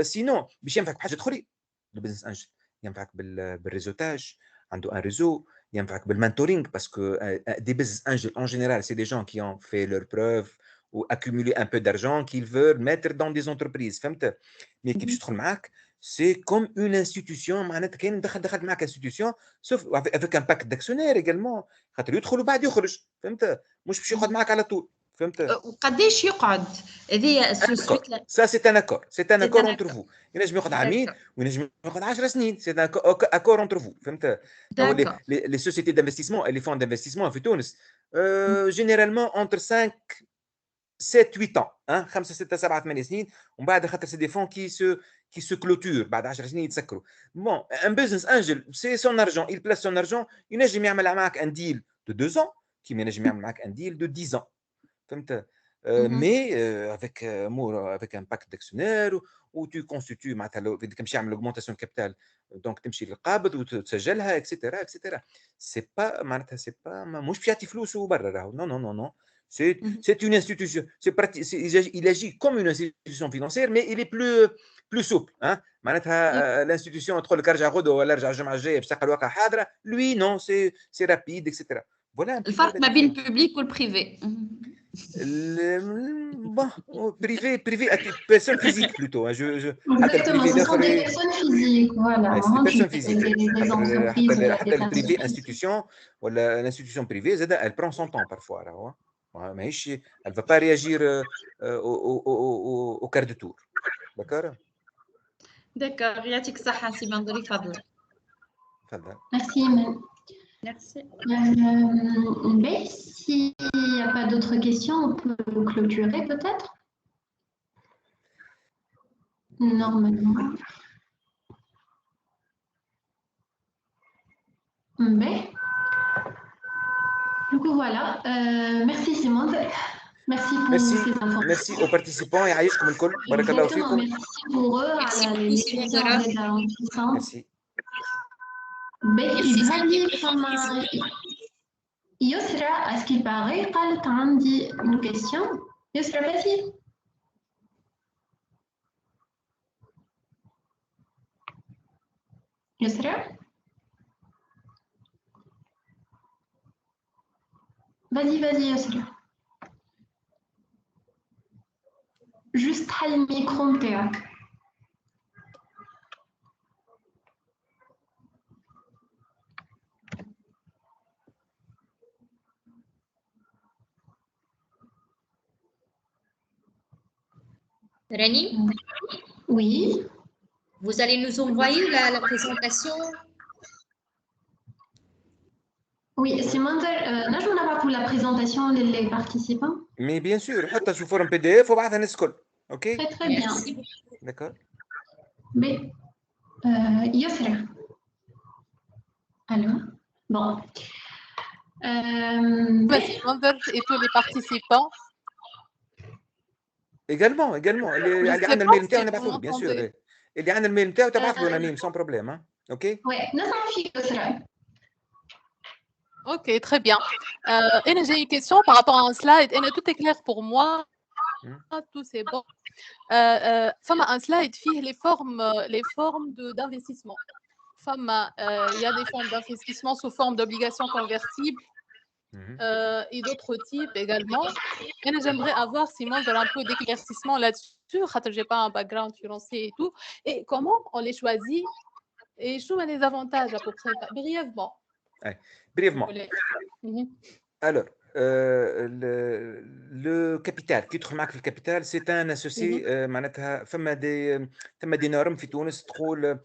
سينون باش ينفعك بحاجه اخرى البزنس انجل ينفعك بالريزوتاج، عنده un réseau, ينفعك بالمنتورينغ باسكو des business angels en général c'est des gens qui ont fait leurs preuves ou accumuler un peu d'argent qu'ils veulent mettre dans des entreprises. فهمت؟ مي كي باش تدخل معاك c'est comme une institution معناتها كاين دخلت معاك institution sauf avec un pack d'actionnaires également خاطر يدخل وبعد يخرج. فهمت؟ مش باش يقعد معاك على طول. فهمت؟ وقداش يقعد؟ هذه ça c'est un accord entre vous. ينجم يقعد عامين وينجم يقعد 10 سنين. c'est un accord entre vous. فهمت؟ les sociétés d'investissement et les fonds d'investissement في تونس généralement entre 5 7-8 ans, 5 6 7 8 سنين ومن بعد خاطر سي دي فون qui se clôture بعد 10 سنين يتسكروا. bon un business angel c'est son argent, il place son argent. ينجم يعمل معك un deal de 2 ans كيما ينجم يعمل معك un deal de 10 ans. فهمت؟ mais avec un pacte d'actionnaires où tu constitues معناتها لو بدك تمشي تعمل augmentation de capital donc تمشي للقابض وتسجلها etc. c'est pas معناتها c'est pas مش باش يعطي فلوس وبرا راهو. non. C'est une institution. Il agit comme une institution financière, mais il est plus souple. معناتها l'institution تقول لك ارجع غدوه ولا ارجع الجمعه الجايه باش تلقى الواقع حاضره. lui non c'est rapide etc. voilà الفرق ما بين البوبليك والبريفي. Bon, privé, personne physique plutôt. Exactement, ce sont des personnes physiques, voilà. C'est des personnes physiques. Des entreprises. Le privé institution ou l'institution privée, elle prend son temps parfois. Elle ne va pas réagir au quart de tour. D'accord? D'accord, يعطيك الصحة سي بندري تفضل. Merci, Iman. Merci. Mais s'il n'y a pas d'autres questions, on peut clôturer peut-être? Normalement. Mais du coup, voilà. Merci Simone. Merci pour ces informations. Merci aux participants et يعيشكم الكل. بارك الله فيكم. Merci pour eux. Merci. Yusra, à ce qu'il paraît, قالت عندي une question. Yusra, vas-y. Yusra? Vas-y, Yasser. Juste حل الميكرو نتاعك. Rani, Oui. vous allez nous envoyer la présentation. Oui, Simon, نجم نبعثوا la présentation les participants. Mais bien sûr, حطها sous forme PDF وبعثها الناس الكل. OK. Très bien. D'accord. Mais Yasser. Alors, bon. Et tous les participants. Également. اللي عندنا الميل نتاعو نبعثوا له bien sûr. اللي عندنا الميل نتاعو تبعث له نميم sans problème. Hein? OK. Ouais, نسمع فيك Yasser. Ok, très bien. Et j'ai une question par rapport à un slide. Et tout est clair pour moi. Tout c'est bon. Femme un slide fait les formes d'investissement. Femme, il y a des formes d'investissement sous forme d'obligations convertibles et d'autres types également. Et j'aimerais avoir, Simon, un peu d'éclaircissement là-dessus. Je n'ai pas un background financier et tout. Et comment on les choisit et je trouve les avantages à peu près brièvement. Ouais. Brièvement. Alors, le capital, qui te remarque le capital, c'est un associé, معناتها ثم des normes في تونس تقول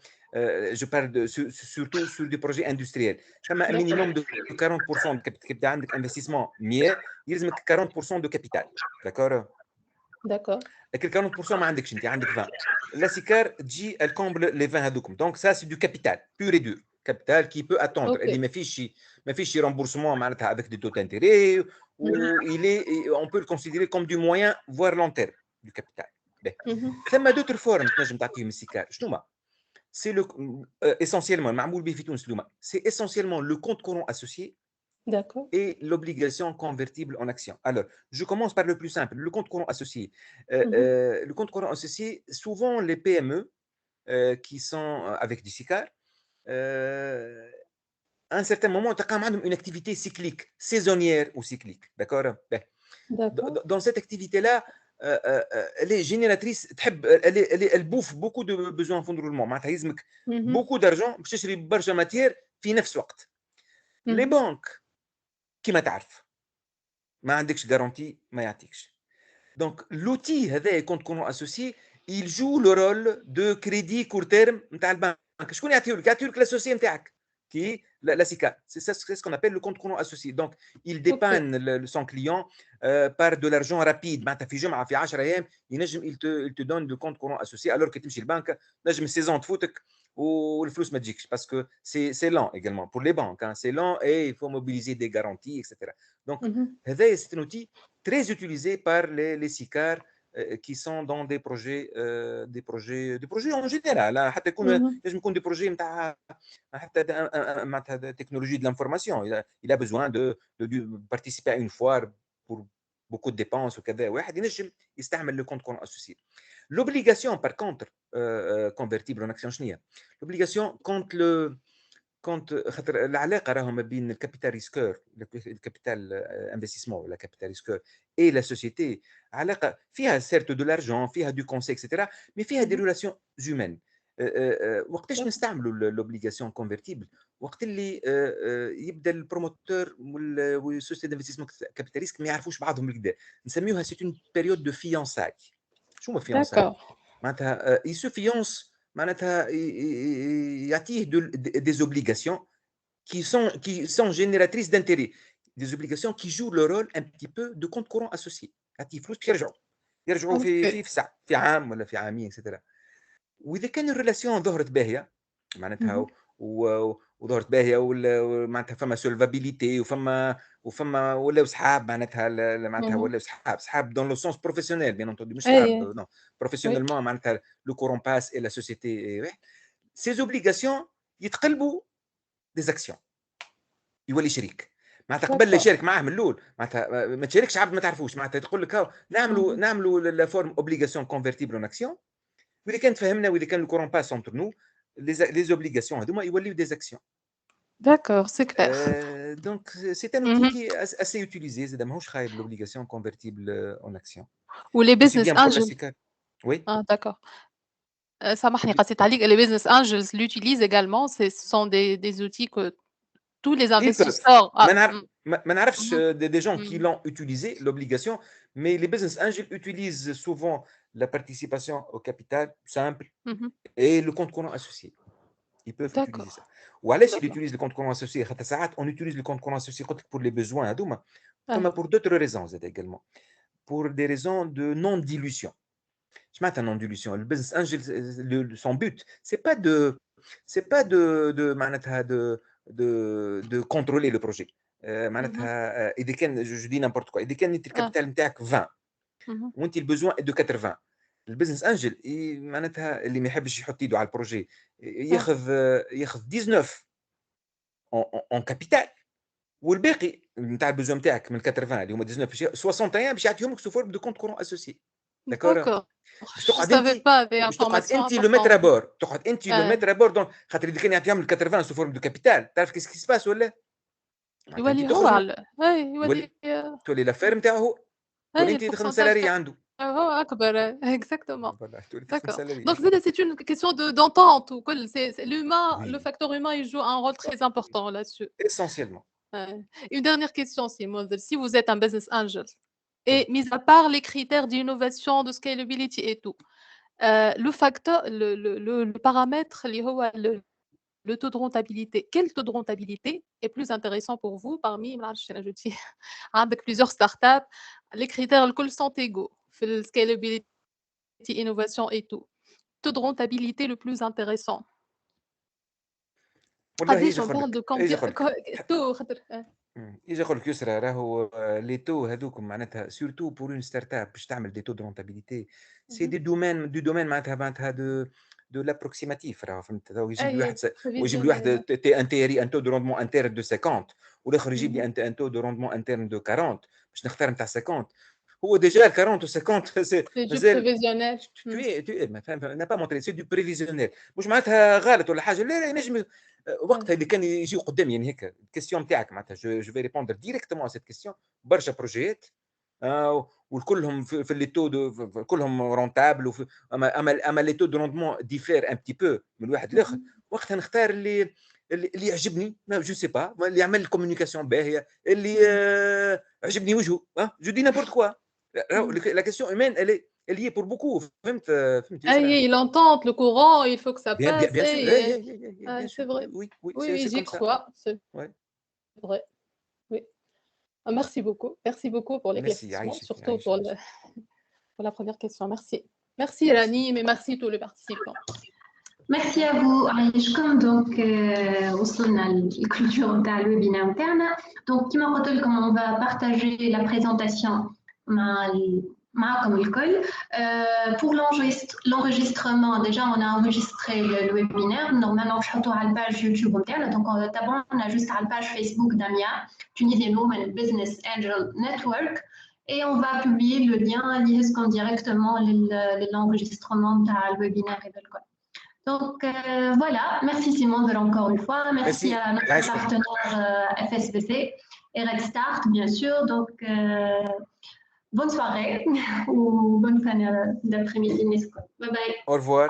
je parle surtout sur des projets industriels. ثم un minimum de 40% de capital عندك investissement 100 يلزمك 40% de capital. D'accord. لكن 40% ما عندكش انت عندك 20. La SICAR تجي elle comble les 20 هذوكم. Donc ça c'est du capital pur et dur. Capital qui peut attendre. اللي ما فيش remboursement معناتها avec des taux d'intérêt ou on peut le considérer comme du moyen voire long terme du capital. ثم d'autres formes تنجم تعطيهم السيكار شنو ما c'est le essentiellement معمول به في تونس اليوم c'est essentiellement le compte courant associé et l'obligation convertible en action. Alors, je commence par le plus simple, le compte courant associé. Le compte courant associé, souvent les PME qui sont avec du SICAR, à un certain moment, tu as une activité cyclique, saisonnière ou cyclique. D'accord. Dans cette activité-là, elle est génératrice, elle bouffe beaucoup de besoins en fonds de roulement. Beaucoup d'argent, je suis برشا matière في نفس الوقت. Les banques, كما تعرف ما عندكش garantie ما يعطيكش. Donc l'outil هذا compte courant associé, il joue le rôle de crédit court terme نتاع البنك. شكون يعطيولك؟ يعطيولك l'associé نتاعك qui la SICAR. C'est ce qu'on appelle le compte courant associé. Donc il dépanne son client par de l'argent rapide. معناتها في جمعة في 10 أيام ينجم il te donne le compte courant associé alors que تمشي البنك نجم saison تفوتك والفلوس ما تجيكش parce que c'est lent également pour les banques. Hein, c'est lent et il faut mobiliser des garanties, etc. Donc c'est un outil très utilisé par les SICAR qui sont dans des projets en général. حتى يكون لازم يكون des projets نتاع حتى technologie de l'information. Il a besoin de participer à une foire pour beaucoup de dépenses وكذا. واحد ينجم يستعمل le compte courant associé. L'obligation par contre convertible en action شنو هي؟ L'obligation quand العلاقه راهو ما بين الكابيتال ريسكور الكابيتال انفستيسمون ولا كابيتال ريسكور et la société علاقه فيها certes de l'argent فيها du conseil etc. mais فيها des relations humaines. وقتاش نستعملوا l'obligation convertible؟ وقت اللي يبدا البروموتور والسوسيتي دانفستيسمون كابيتال ريسك ما يعرفوش بعضهم بالكدا نسميوها سي اون بيريود دو فيانساي. شنو هو فيانساي؟ معناتها يسو فيونس معناتها يعطيه des obligations qui sont génératrices d'intérêt, des obligations qui jouent le rôle un petit peu de compte courant associé. يعطيه فلوس يرجعوا في ساعه في عام ولا في عامين etc. واذا كان الريلاسيون ظهرت باهيه معناتها وظهرت باهيه معناتها فما سولفابيليتي وفما ولاو صحاب معناتها ولاو صحاب dans le sens professionnel bien entendu مش صحاب non professionnellement معناتها le courant passe et la société ces obligations يتقلبوا des actions يولي شريك معناتها قبل لا يشارك معاه من الاول معناتها ما تشاركش عبد ما تعرفوش معناتها تقول لك هاو نعملوا لا فورم اوبليغاسيون كونفرتيبل اون اكسيون واذا كان فهمنا واذا كان الكورون باس انتر نو لي اوبليغاسيون هذوما يوليو دي اكسيون D'accord, c'est clair. Donc, c'est un outil qui est assez utilisé. C'est l'obligation convertible en action. Ou les Aussi business bien pour la angels. SICAV. Oui. Ah, d'accord. سامحني قصيت عليك. Les business angels l'utilisent également. Ce sont des outils que tous les Ils peuvent. investisseurs. ما نعرفش des gens qui l'ont utilisé, l'obligation, mais les business angels utilisent souvent la participation au capital simple et le compte courant associé. Ils peuvent utiliser ça. وعلاش ils utilisent le compte courant associé خاطر ساعات on utilise le compte courant associé pour les besoins هذوما ثم pour d'autres raisons également pour des raisons de non dilution. Je معناتها non dilution. Le business angel son but c'est pas معناتها de contrôler le projet. معناتها اذا كان je dis n'importe quoi اذا كان انت الكابيتال نتاعك 20 وانت البزوان دو 80 البزنس انجل معناتها اللي ما يحبش يحط يده على البروجي ياخذ 19 اون كابيتال والباقي نتاع البزوان نتاعك من 80 اللي هما 19 61 باش يعطيهم لك سو فورم دو كونت كورون اسوسي. داكور تقعد انت لو متر ابور تقعد انت لو متر ابور دونك خاطر اللي كان يعطيهم لك 80 سو فورم دو كابيتال تعرف كيس كي سباس ولا يولي هو على تولي لافير نتاعو هو تولي انت تخدم سالاري عنده هو اكبر exactement. Donc c'est une question d'entente ou c'est l'humain, le facteur humain il joue un rôle très important là-dessus. Essentiellement. Une dernière question Simon, si vous êtes un business angel et mis à part les critères d'innovation, de scalability et tout, le facteur, le paramètre le taux de rentabilité, quel taux de rentabilité est plus intéressant pour vous parmi avec plusieurs startups, les critères le sont égaux, le scalability, innovation et tout. Taux de rentabilité le plus intéressant. On parle de combien يجي يقول لك يسرى راهو لي تو هذوكم معناتها سورتو بور اون ستارت اب باش تعمل دي تو دو رونتابيليتي سي دي دومين معناتها دو لابروكسيماتيف راهو فهمت يجيب لي واحد تي انتيري ان تو دو روندمون انترن دو 50 والاخر يجيب لي ان تو دو روندمون انترن دو 40 باش نختار نتاع 50 هو ديجا 40 و 50 سي بريفيزيونيل نا با مونتري سي دو بريفيزيونيل مش معناتها غلط ولا حاجه لا ينجم وقتها اللي كان يجي قدامي يعني هيك الكيستيون نتاعك معناتها جو في ريبوندر ديريكتومون سيت كيستيون برشا بروجيات وكلهم في لي تو كلهم رونتابل اما لي تو دو روندمون ديفير ان بتي بو من واحد لاخر وقتها نختار اللي يعجبني جو سي با اللي يعمل الكومونيكاسيون باهيه اللي عجبني وجهه جو دي نابورت كوا لا كيستيون هيومان elle y est pour beaucoup. L'entente, le courant, il faut que ça passe. Bien sûr. C'est vrai. Oui, j'y crois. C'est vrai. Oui. Merci beaucoup. Merci beaucoup pour l'éclaircissement, surtout pour la première question. Merci. Merci Rani, mais merci tous les participants. Merci à vous, Aïchkom. Donc, وصلنا للكلتور نتاع الويبينار نتاعنا. Donc, كما قلت لكم, on va partager la présentation معكم الكل. Pour l'enregistrement, déjà on a enregistré le webinaire. Normalement, je suis à la page YouTube interne. Donc, on a juste à la page Facebook d'Amia, Tunisian Women Business Angel Network. Et on va publier le lien lié directement l'enregistrement de le webinaire. Donc, voilà. Merci Simon encore une fois. Merci à notre partenaire FSBC et Red Start, bien sûr. Donc, bonne soirée ou bonne fin d'après-midi. Bye bye. Au revoir.